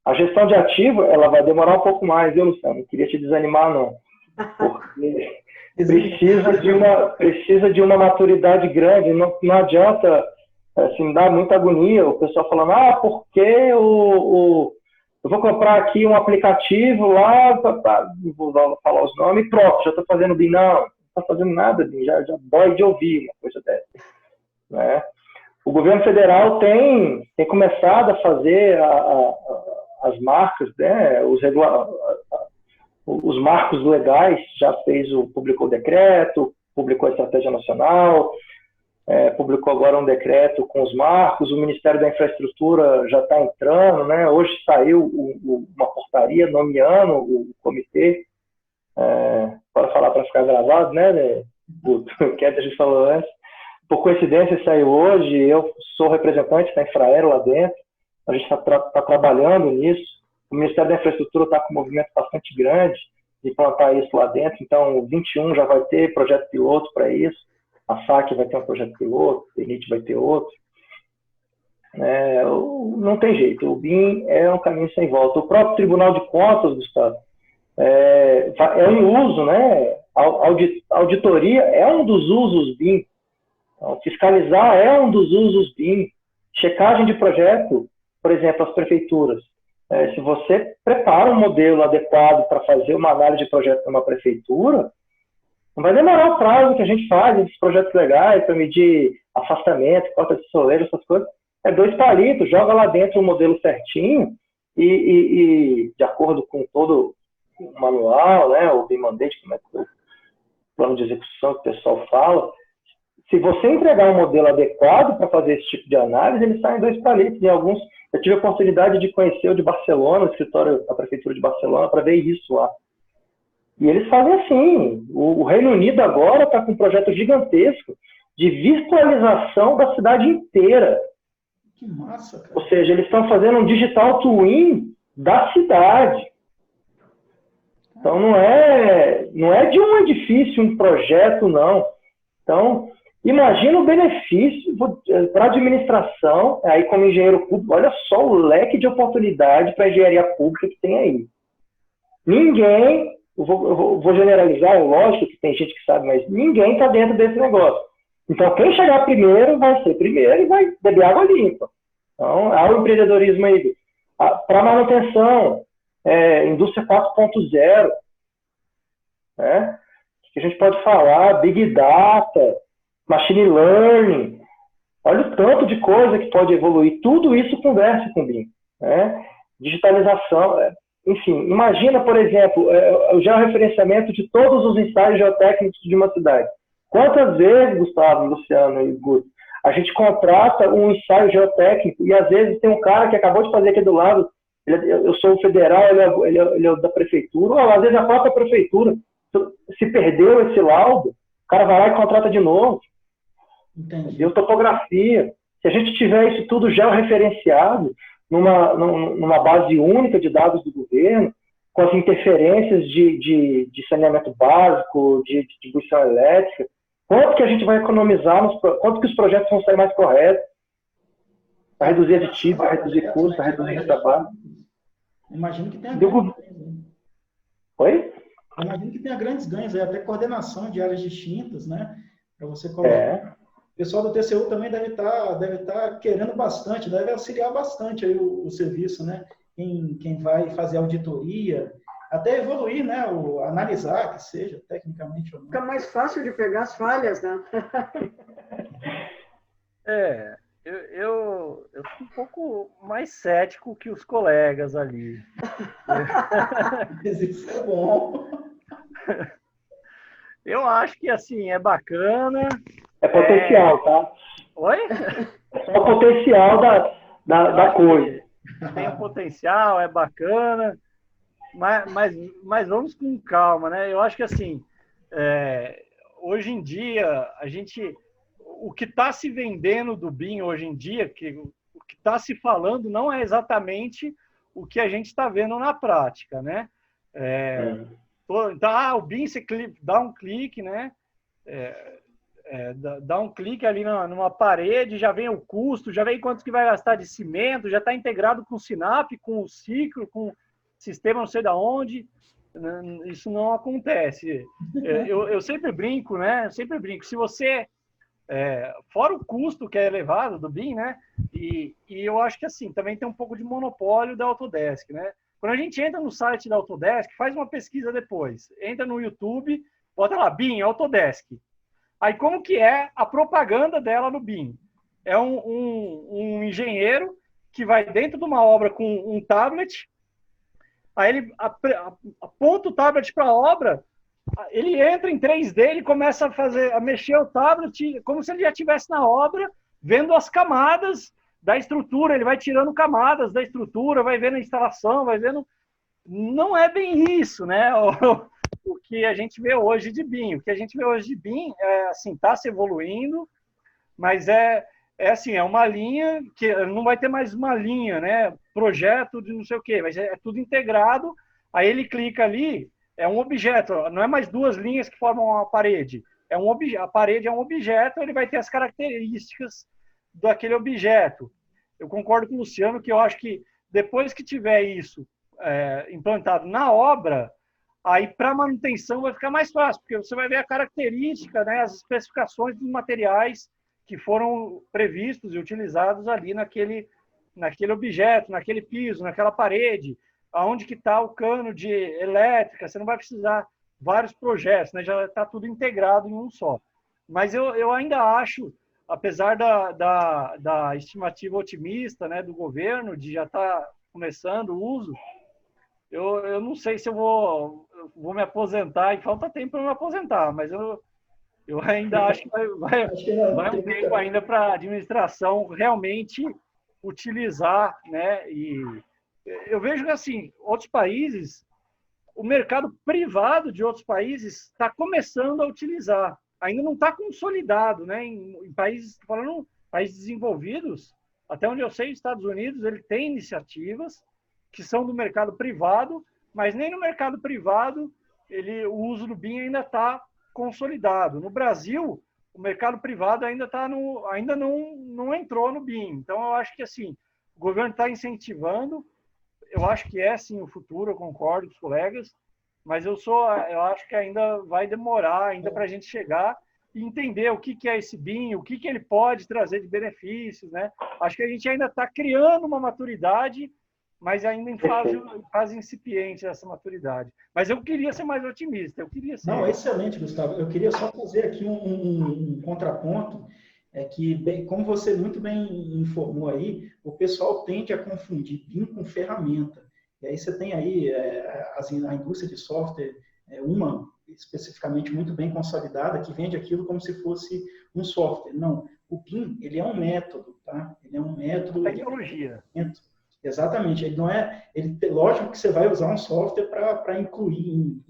A gestão de ativo ela vai demorar um pouco mais, viu, Luciano? Não queria te desanimar, não. Porque precisa de uma maturidade grande. Não adianta, assim, dar muita agonia. O pessoal falando, porque eu vou comprar aqui um aplicativo lá, vou falar os nomes, pronto, já estou fazendo BIM. Não está fazendo nada, BIM, já dói de ouvir uma coisa dessa. Né? O governo federal tem começado a fazer as marcas, né, os marcos legais, já publicou o decreto, publicou a estratégia nacional, publicou agora um decreto com os marcos, o Ministério da Infraestrutura já está entrando, né? Hoje saiu uma portaria nomeando o comitê, para falar para ficar gravado, né? Que a gente falou antes. Por coincidência saiu hoje, eu sou representante da Infraero lá dentro, a gente está trabalhando nisso, o Ministério da Infraestrutura está com um movimento bastante grande de implantar isso lá dentro, então 21 já vai ter projeto piloto para isso, a SAC vai ter um projeto piloto, a ENIT vai ter outro. Não tem jeito, o BIM é um caminho sem volta. O próprio Tribunal de Contas, Gustavo, é um uso, né? Auditoria é um dos usos BIM. Então, fiscalizar é um dos usos BIM. Checagem de projeto, por exemplo, as prefeituras. Se você prepara um modelo adequado para fazer uma análise de projeto numa prefeitura, não vai demorar o prazo que a gente faz, esses projetos legais, para medir afastamento, cota de soleiro, essas coisas. É 2 palitos, joga lá dentro o modelo certinho e de acordo com todo o manual, né, o BIM Mandate, como é que é o plano de execução que o pessoal fala, se você entregar um modelo adequado para fazer esse tipo de análise, ele sai em 2 palitos. Em alguns, eu tive a oportunidade de conhecer o de Barcelona, o escritório da Prefeitura de Barcelona, para ver isso lá. E eles fazem assim. O Reino Unido agora está com um projeto gigantesco de virtualização da cidade inteira. Que massa, cara. Ou seja, eles estão fazendo um digital twin da cidade. Então, não é de um edifício, um projeto, não. Então, imagina o benefício para a administração, aí como engenheiro público, olha só o leque de oportunidade para a engenharia pública que tem aí. Ninguém, eu vou generalizar, é lógico que tem gente que sabe, mas ninguém está dentro desse negócio. Então, quem chegar primeiro vai ser primeiro e vai beber água limpa. Então, há o empreendedorismo aí. Para manutenção, indústria 4.0, né? Que a gente pode falar, Big Data, Machine Learning, olha o tanto de coisa que pode evoluir. Tudo isso conversa com o BIM, né? Digitalização, enfim, imagina, por exemplo, o georreferenciamento de todos os ensaios geotécnicos de uma cidade. Quantas vezes, Gustavo, Luciano e Guto, a gente contrata um ensaio geotécnico e às vezes tem um cara que acabou de fazer aqui do lado, eu sou o federal, ele é da prefeitura, ou às vezes a própria prefeitura, se perdeu esse laudo, o cara vai lá e contrata de novo. Entendi. Deu topografia. Se a gente tiver isso tudo georreferenciado numa base única de dados do governo, com as interferências de saneamento básico, de distribuição elétrica, quanto que a gente vai economizar, quanto que os projetos vão sair mais corretos, para reduzir aditivos, para reduzir custos, para reduzir trabalho. Imagino que tenha grandes ganhos. Oi? Imagino que tenha grandes ganhos, até coordenação de áreas distintas, né? Para você colocar. O pessoal do TCU também deve estar querendo bastante, deve auxiliar bastante aí o serviço, né? Quem vai fazer auditoria, até evoluir, né? Analisar, que seja, tecnicamente ou não. Fica mais fácil de pegar as falhas, né? Eu fico um pouco mais cético que os colegas ali. Mas isso é bom. Eu acho que, assim, é bacana. É potencial, tá? Oi? É só o potencial da coisa. Tem o potencial, é bacana, mas vamos com calma, né? Eu acho que, assim, hoje em dia, o que está se vendendo do BIM hoje em dia, o que está se falando não é exatamente o que a gente está vendo na prática, né? Então, o BIM, você dá um clique, né? Dá um clique ali numa parede, já vem o custo, já vem quanto que vai gastar de cimento, já está integrado com o Sinap, com o ciclo, com o sistema não sei da onde. Isso não acontece. Eu sempre brinco, né? Eu sempre brinco. Se você... fora o custo que é elevado do BIM, né? E eu acho que, assim, também tem um pouco de monopólio da Autodesk, né? Quando a gente entra no site da Autodesk, faz uma pesquisa depois. Entra no YouTube, bota lá, BIM, Autodesk. Aí, como que é a propaganda dela no BIM? É um engenheiro que vai dentro de uma obra com um tablet, aí ele aponta o tablet para a obra, ele entra em 3D, ele começa a mexer o tablet como se ele já estivesse na obra, vendo as camadas da estrutura, ele vai tirando camadas da estrutura, vai vendo a instalação, vai vendo... Não é bem isso, né? O que a gente vê hoje de BIM. O que a gente vê hoje de BIM assim, está se evoluindo, mas assim, é uma linha que não vai ter mais uma linha, né? Projeto de não sei o quê, mas é tudo integrado. Aí ele clica ali, é um objeto, não é mais 2 linhas que formam uma parede. A parede é um objeto, ele vai ter as características daquele objeto. Eu concordo com o Luciano que eu acho que depois que tiver isso implantado na obra, aí para manutenção vai ficar mais fácil, porque você vai ver a característica, né, as especificações dos materiais que foram previstos e utilizados ali naquele objeto, naquele piso, naquela parede, aonde que está o cano de elétrica, você não vai precisar vários projetos, né? Já está tudo integrado em um só. Mas eu ainda acho, apesar da estimativa otimista, né, do governo, de já estar começando o uso, eu não sei se eu vou me aposentar, e falta tempo para me aposentar, mas eu ainda acho que vai um tempo ainda para a administração realmente utilizar, né? E eu vejo que, assim, outros países, o mercado privado de outros países está começando a utilizar. Ainda não está consolidado, né? Em países, falando países desenvolvidos, até onde eu sei, os Estados Unidos, ele tem iniciativas que são do mercado privado, mas nem no mercado privado o uso do BIM ainda está consolidado. No Brasil, o mercado privado ainda não entrou no BIM. Então, eu acho que, assim, o governo está incentivando. Eu acho que é, sim, o futuro, eu concordo com os colegas, mas eu acho que ainda vai demorar ainda para a gente chegar e entender o que é esse BIM, o que ele pode trazer de benefícios, né? Acho que a gente ainda está criando uma maturidade, mas ainda em fase incipiente essa maturidade. Mas eu queria ser mais otimista, eu queria ser... Não, excelente, Gustavo. Eu queria só fazer aqui um contraponto, que, como você muito bem informou aí, o pessoal tende a confundir BIM com ferramenta. E aí você tem aí a indústria de software, uma especificamente muito bem consolidada, que vende aquilo como se fosse um software. Não, o BIM, ele é um método, tá? Ele é um método... Tecnologia. Exatamente. Ele não é... lógico que você vai usar um software para incluir,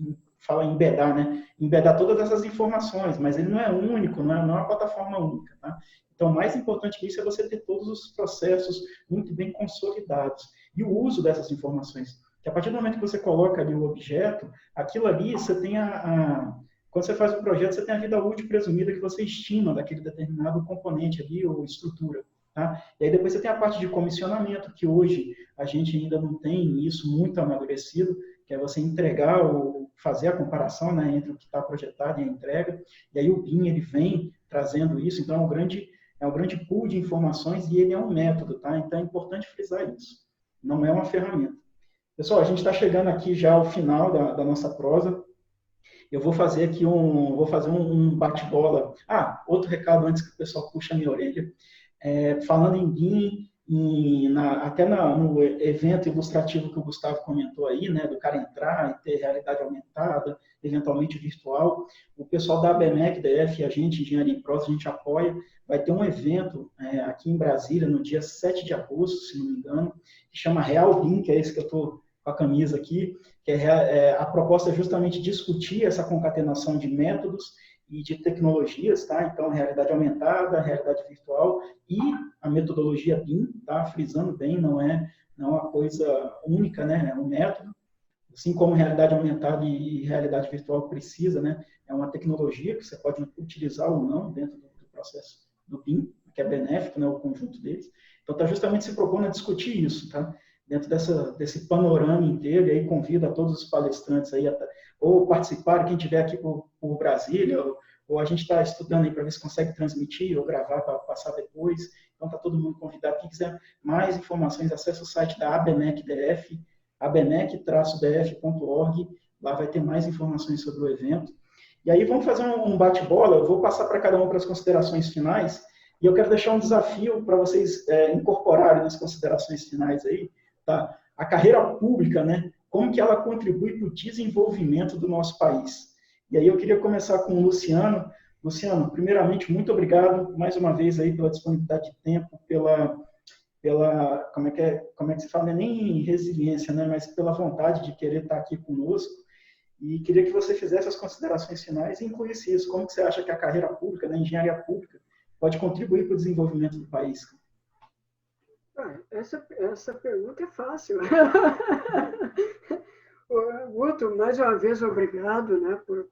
embedar, né? Embedar todas essas informações, mas ele não é único, não é uma plataforma única, tá? Então, mais importante que isso é você ter todos os processos muito bem consolidados e o uso dessas informações. Que a partir do momento que você coloca ali o objeto, aquilo ali, você tem quando você faz o projeto, você tem a vida útil presumida que você estima daquele determinado componente ali, ou estrutura. Tá? E aí depois você tem a parte de comissionamento, que hoje a gente ainda não tem isso muito amadurecido, que é você entregar ou fazer a comparação, né, entre o que está projetado e a entrega. E aí o BIM ele vem trazendo isso, então é um grande pool de informações e ele é um método, tá? Então é importante frisar isso. Não é uma ferramenta. Pessoal, a gente está chegando aqui já ao final da nossa prosa. Eu vou fazer aqui um bate-bola. Outro recado antes que o pessoal puxe a minha orelha. Falando em BIM, até no evento ilustrativo que o Gustavo comentou aí, né, do cara entrar e ter realidade aumentada, eventualmente virtual, o pessoal da ABMEC, DF, a gente, Engenharia em Prosa, a gente apoia, vai ter um evento aqui em Brasília, no dia 7 de agosto, se não me engano, que chama Real BIM, que é esse que eu estou com a camisa aqui, que a proposta é justamente discutir essa concatenação de métodos e de tecnologias, tá? Então, realidade aumentada, realidade virtual e a metodologia BIM, tá? Frisando bem, não é uma coisa única, né? É um método. Assim como realidade aumentada e realidade virtual precisa, né? É uma tecnologia que você pode utilizar ou não dentro do processo do BIM, que é benéfico, né? O conjunto deles. Então, está justamente se propondo a discutir isso, tá? Dentro desse panorama inteiro, e aí convido a todos os palestrantes aí ou participarem, quem estiver aqui por Brasília, ou a gente está estudando aí para ver se consegue transmitir ou gravar para passar depois. Então, está todo mundo convidado. Quem quiser mais informações, acesse o site da ABMEC DF, abmec-df.org, lá vai ter mais informações sobre o evento. E aí vamos fazer um bate-bola, eu vou passar para cada um para as considerações finais, e eu quero deixar um desafio para vocês incorporarem nas considerações finais aí, tá? A carreira pública, né? Como que ela contribui para o desenvolvimento do nosso país. E aí eu queria começar com o Luciano. Luciano, primeiramente, muito obrigado mais uma vez aí pela disponibilidade de tempo, pela como é que se fala, não é nem resiliência, né? Mas pela vontade de querer estar aqui conosco. E queria que você fizesse as considerações finais e incluísse isso. Como que você acha que a carreira pública, né, a engenharia pública, pode contribuir para o desenvolvimento do país? Essa pergunta é fácil. Guto, mais uma vez, obrigado, né, por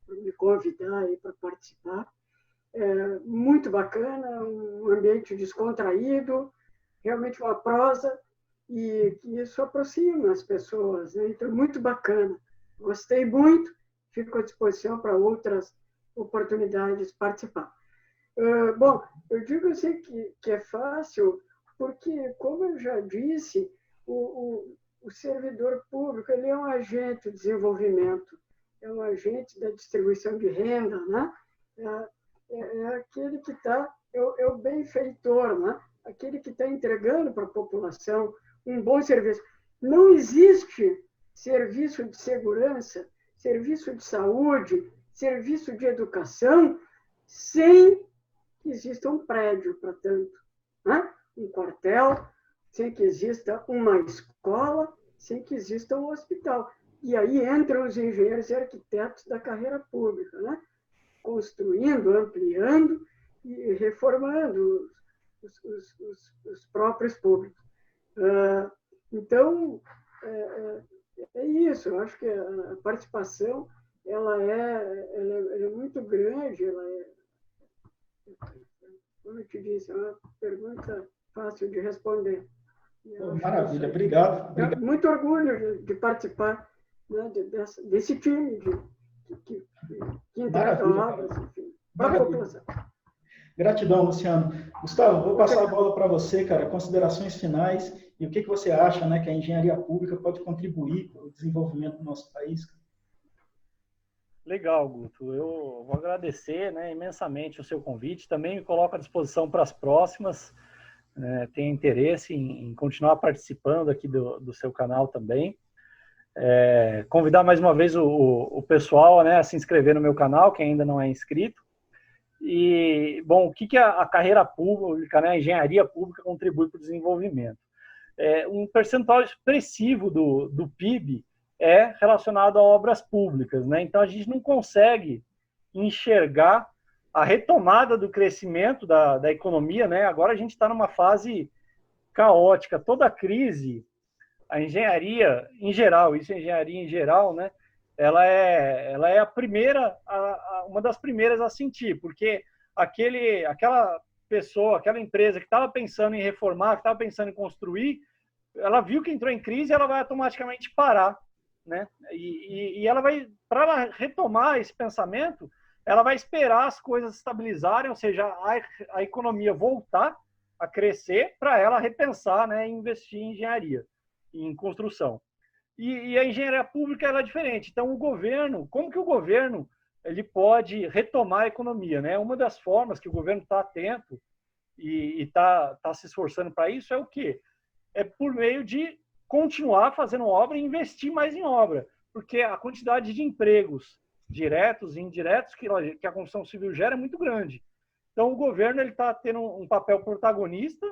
me convidar para participar. Muito bacana, um ambiente descontraído, realmente uma prosa, e que isso aproxima as pessoas, né? Então, muito bacana. Gostei muito, fico à disposição para outras oportunidades de participar. Bom, eu digo assim que é fácil porque, como eu já disse, o servidor público ele é um agente de desenvolvimento, é um agente da distribuição de renda, né? É aquele que está, é o benfeitor, né? Aquele que está entregando para a população um bom serviço. Não existe serviço de segurança, serviço de saúde, serviço de educação, sem que exista um prédio para tanto, né? Um quartel, sem que exista uma escola, sem que exista um hospital. E aí entram os engenheiros e arquitetos da carreira pública, né? Construindo, ampliando e reformando os próprios públicos. Então, é isso. Eu acho que a participação ela é muito grande, como eu te disse, é uma pergunta fácil de responder. Maravilha, obrigado. Muito orgulho de participar, né, desse time que entrega obras, enfim, para a população. Gratidão, Luciano. Gustavo, vou passar a bola para você, cara. Considerações finais e o que você acha, né, que a engenharia pública pode contribuir para o desenvolvimento do nosso país? Legal, Guto. Eu vou agradecer, né, imensamente o seu convite. Também me coloco à disposição para as próximas. Tenho interesse em continuar participando aqui do seu canal também. Convidar mais uma vez o pessoal, né, a se inscrever no meu canal, quem ainda não é inscrito. E, bom, o que a carreira pública, né, a engenharia pública contribui para o desenvolvimento? Um percentual expressivo do PIB é relacionado a obras públicas, né? Então, a gente não consegue enxergar a retomada do crescimento da economia, né? Agora a gente está numa fase caótica. Toda a crise, a engenharia em geral, né? Ela é a primeira, uma das primeiras a sentir, porque aquela pessoa, aquela empresa que estava pensando em reformar, que estava pensando em construir, ela viu que entrou em crise, ela vai automaticamente parar, né? E ela vai, para ela retomar esse pensamento, ela vai esperar as coisas estabilizarem, ou seja, a economia voltar a crescer para ela repensar, né, investir em engenharia, em construção. E a engenharia pública ela é diferente. Então, como que o governo ele pode retomar a economia, né? Uma das formas que o governo está atento e está se esforçando para isso é o quê? É por meio de continuar fazendo obra e investir mais em obra, porque a quantidade de empregos diretos e indiretos que a construção civil gera é muito grande. Então, o governo está tendo um papel protagonista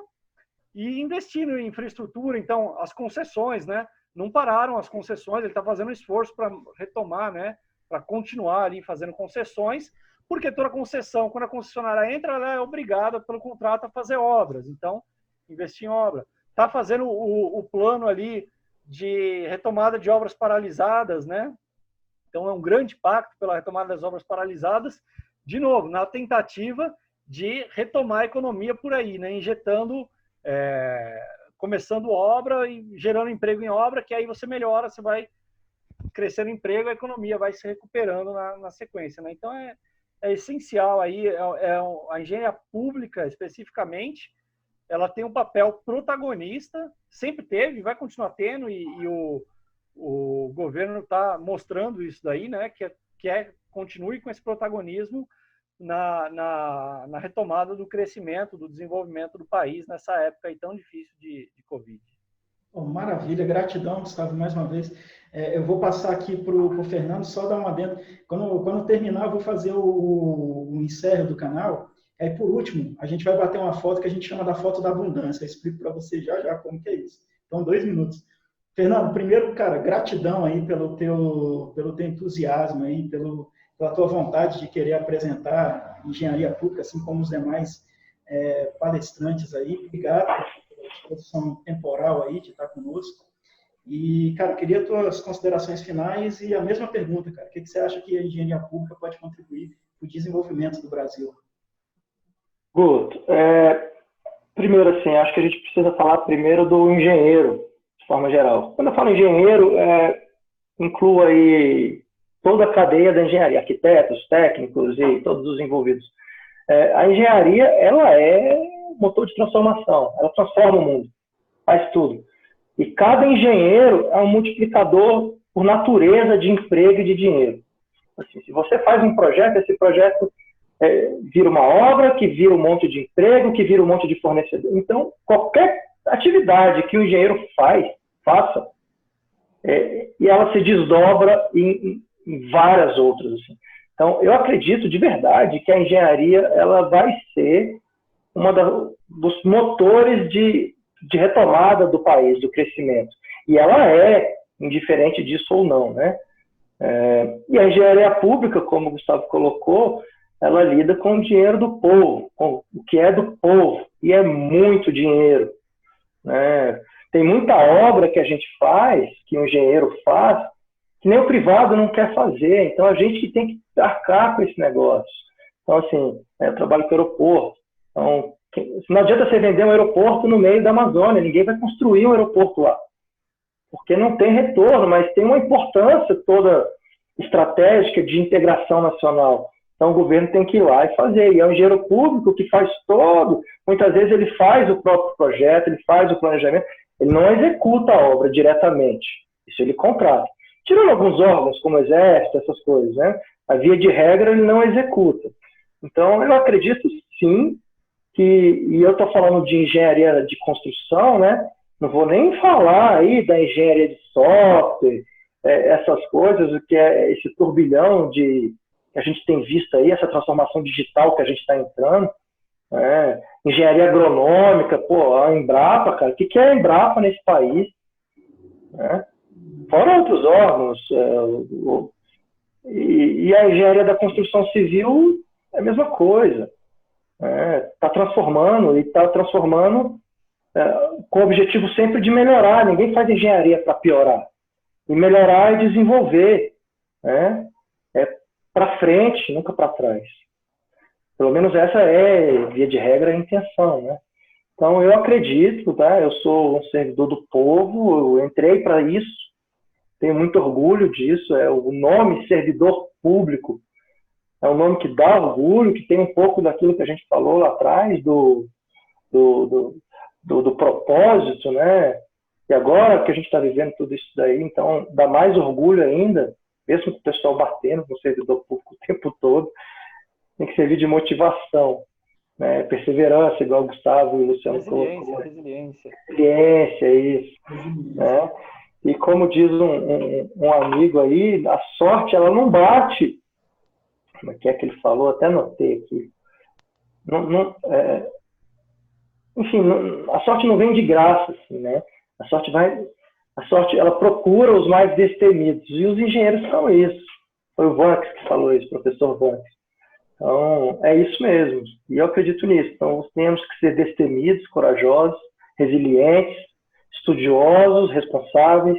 e investindo em infraestrutura. Então, as concessões, né? Não pararam as concessões, ele está fazendo um esforço para retomar, né? Para continuar ali fazendo concessões, porque toda concessão, quando a concessionária entra, ela é obrigada pelo contrato a fazer obras. Então, investir em obra. Está fazendo o plano ali de retomada de obras paralisadas, né? Então, é um grande pacto pela retomada das obras paralisadas, de novo, na tentativa de retomar a economia por aí, né? Injetando, começando obra e gerando emprego em obra, que aí você melhora, você vai crescendo emprego, a economia vai se recuperando na sequência, né? Então, é essencial aí, a engenharia pública, especificamente, ela tem um papel protagonista, sempre teve, vai continuar tendo, e o governo está mostrando isso daí, né? Que continue com esse protagonismo na retomada do crescimento, do desenvolvimento do país nessa época aí tão difícil de Covid. Oh, maravilha, gratidão, Gustavo, mais uma vez. Eu vou passar aqui para o Fernando, só dar uma adendo. Quando terminar, eu vou fazer o encerro do canal. Aí, por último, a gente vai bater uma foto que a gente chama da foto da abundância. Eu explico para você já como que é isso. Então, 2 minutos. Fernando, primeiro, cara, gratidão aí pelo teu entusiasmo aí, pela tua vontade de querer apresentar engenharia pública, assim como os demais palestrantes aí. Obrigado pela disposição temporal aí de estar conosco. E, cara, queria tuas considerações finais e a mesma pergunta, cara. O que você acha que a engenharia pública pode contribuir para o desenvolvimento do Brasil? Guto, primeiro, assim, acho que a gente precisa falar primeiro do engenheiro, de forma geral. Quando eu falo engenheiro, incluo aí toda a cadeia da engenharia, arquitetos, técnicos e todos os envolvidos. A engenharia, ela é um motor de transformação. Ela transforma o mundo, faz tudo. E cada engenheiro é um multiplicador por natureza de emprego e de dinheiro. Assim, se você faz um projeto, esse projeto vira uma obra, que vira um monte de emprego, que vira um monte de fornecedor. Então, qualquer atividade que o engenheiro faça, e ela se desdobra em várias outras. Assim. Então, eu acredito de verdade que a engenharia ela vai ser uma dos motores de retomada do país, do crescimento. E ela é, indiferente disso ou não, né? E a engenharia pública, como o Gustavo colocou, ela lida com o dinheiro do povo, com o que é do povo, e é muito dinheiro, né? Tem muita obra que a gente faz, que o engenheiro faz, que nem o privado não quer fazer, então a gente que tem que arcar com esse negócio. Então, assim, eu trabalho com aeroporto, então, não adianta você vender um aeroporto no meio da Amazônia, ninguém vai construir um aeroporto lá, porque não tem retorno, mas tem uma importância toda estratégica de integração nacional. Então, o governo tem que ir lá e fazer. E é o engenheiro público que faz todo. Muitas vezes ele faz o próprio projeto, ele faz o planejamento, ele não executa a obra diretamente. Isso ele contrata. Tirando alguns órgãos, como o Exército, essas coisas, né? A via de regra, ele não executa. Então, eu acredito, sim, e eu estou falando de engenharia de construção, né? Não vou nem falar aí da engenharia de software, essas coisas, o que é esse turbilhão que a gente tem visto aí, essa transformação digital que a gente está entrando, engenharia agronômica, a Embrapa, cara, o que é a Embrapa nesse país? Fora outros órgãos, e a engenharia da construção civil é a mesma coisa. Está transformando, e está transformando com o objetivo sempre de melhorar. Ninguém faz engenharia para piorar. E melhorar e desenvolver. Para frente, nunca para trás. Pelo menos essa é, via de regra, a intenção. Né? Então, eu acredito, tá? Eu sou um servidor do povo, eu entrei para isso, tenho muito orgulho disso. O nome servidor público é um nome que dá orgulho, que tem um pouco daquilo que a gente falou lá atrás, do propósito, né? E agora que a gente está vivendo tudo isso daí, então dá mais orgulho ainda, mesmo com o pessoal batendo no servidor público o tempo todo, tem que servir de motivação, né? Perseverança, igual o Gustavo e o Luciano colocou. Resiliência. Resiliência, isso. Né? E como diz um amigo aí, a sorte ela não bate. Como é que ele falou? Até anotei aqui. Enfim, a sorte não vem de graça, assim, né? A sorte ela procura os mais destemidos, e os engenheiros são isso. Foi o Vanks que falou isso, o professor Vanks. Então, é isso mesmo, e eu acredito nisso. Então, temos que ser destemidos, corajosos, resilientes, estudiosos, responsáveis,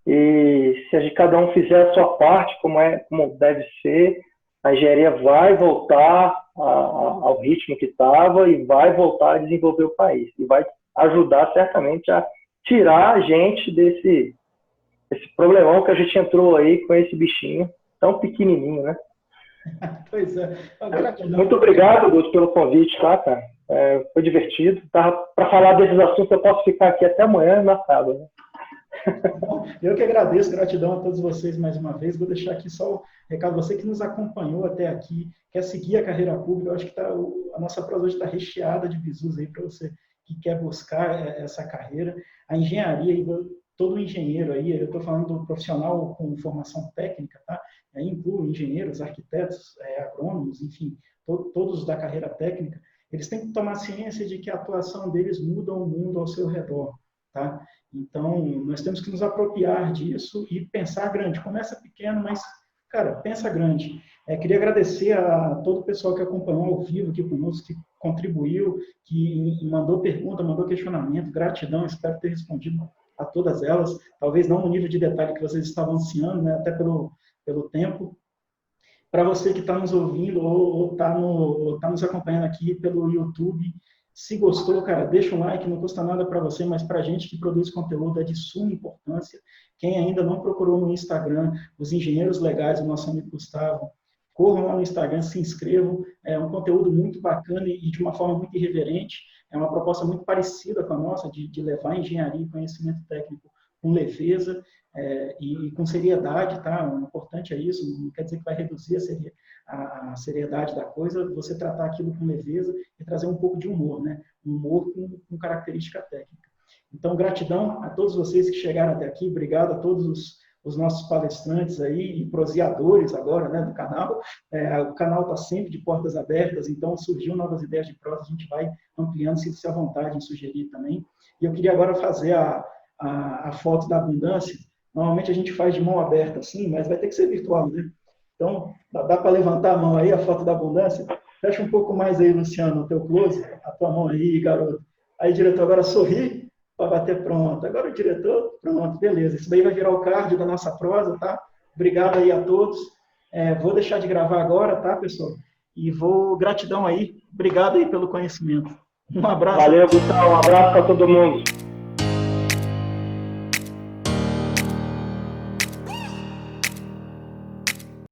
e se cada um fizer a sua parte, como deve ser, a engenharia vai voltar ao ritmo que estava e vai voltar a desenvolver o país. E vai ajudar, certamente, a tirar a gente desse problemão que a gente entrou aí com esse bichinho tão pequenininho, né? Pois é. Muito obrigado, Guto, pelo convite, tá, cara? Foi divertido. Para falar desses assuntos, eu posso ficar aqui até amanhã e não acaba, né? Eu que agradeço, gratidão a todos vocês mais uma vez. Vou deixar aqui só o recado, você que nos acompanhou até aqui, quer seguir a carreira pública, eu acho que a nossa prosa hoje está recheada de bizus aí para você que quer buscar essa carreira. A engenharia, todo engenheiro aí, eu estou falando do profissional com formação técnica, tá? Aí inclui engenheiros, arquitetos, agrônomos, enfim, todos da carreira técnica, eles têm que tomar ciência de que a atuação deles muda o mundo ao seu redor, tá? Então, nós temos que nos apropriar disso e pensar grande. Começa pequeno, mas, cara, pensa grande. Queria agradecer a todo o pessoal que acompanhou ao vivo aqui conosco, que contribuiu, que mandou pergunta, mandou questionamento. Gratidão, espero ter respondido a todas elas. Talvez não no nível de detalhe que vocês estavam ansiando, né? Até pelo tempo. Para você que está nos ouvindo ou está nos acompanhando aqui pelo YouTube, se gostou, cara, deixa um like, não custa nada para você, mas para a gente que produz conteúdo é de suma importância. Quem ainda não procurou no Instagram, os engenheiros legais, o nosso amigo Gustavo, corram lá no Instagram, se inscrevam. É um conteúdo muito bacana e de uma forma muito irreverente. É uma proposta muito parecida com a nossa, de levar engenharia e conhecimento técnico com leveza e com seriedade, tá? O importante é isso, não quer dizer que vai reduzir a seriedade da coisa, você tratar aquilo com leveza e trazer um pouco de humor, né? Humor com característica técnica. Então, gratidão a todos vocês que chegaram até aqui, obrigado a todos os nossos palestrantes aí e proseadores agora, né, do canal. O canal está sempre de portas abertas, então surgiu novas ideias de prosa, a gente vai ampliando, sinta-se à vontade em sugerir também. E eu queria agora fazer a foto da abundância. Normalmente a gente faz de mão aberta assim, mas vai ter que ser virtual, né? Então, dá para levantar a mão aí, a foto da abundância? Fecha um pouco mais aí, Luciano, o teu close, a tua mão aí, garoto. Aí, diretor, agora sorri para bater pronto. Agora o diretor, pronto, beleza. Isso daí vai virar o card da nossa prosa, tá? Obrigado aí a todos. Vou deixar de gravar agora, tá, pessoal? E gratidão aí. Obrigado aí pelo conhecimento. Um abraço. Valeu, Gustavo. Um abraço para todo mundo.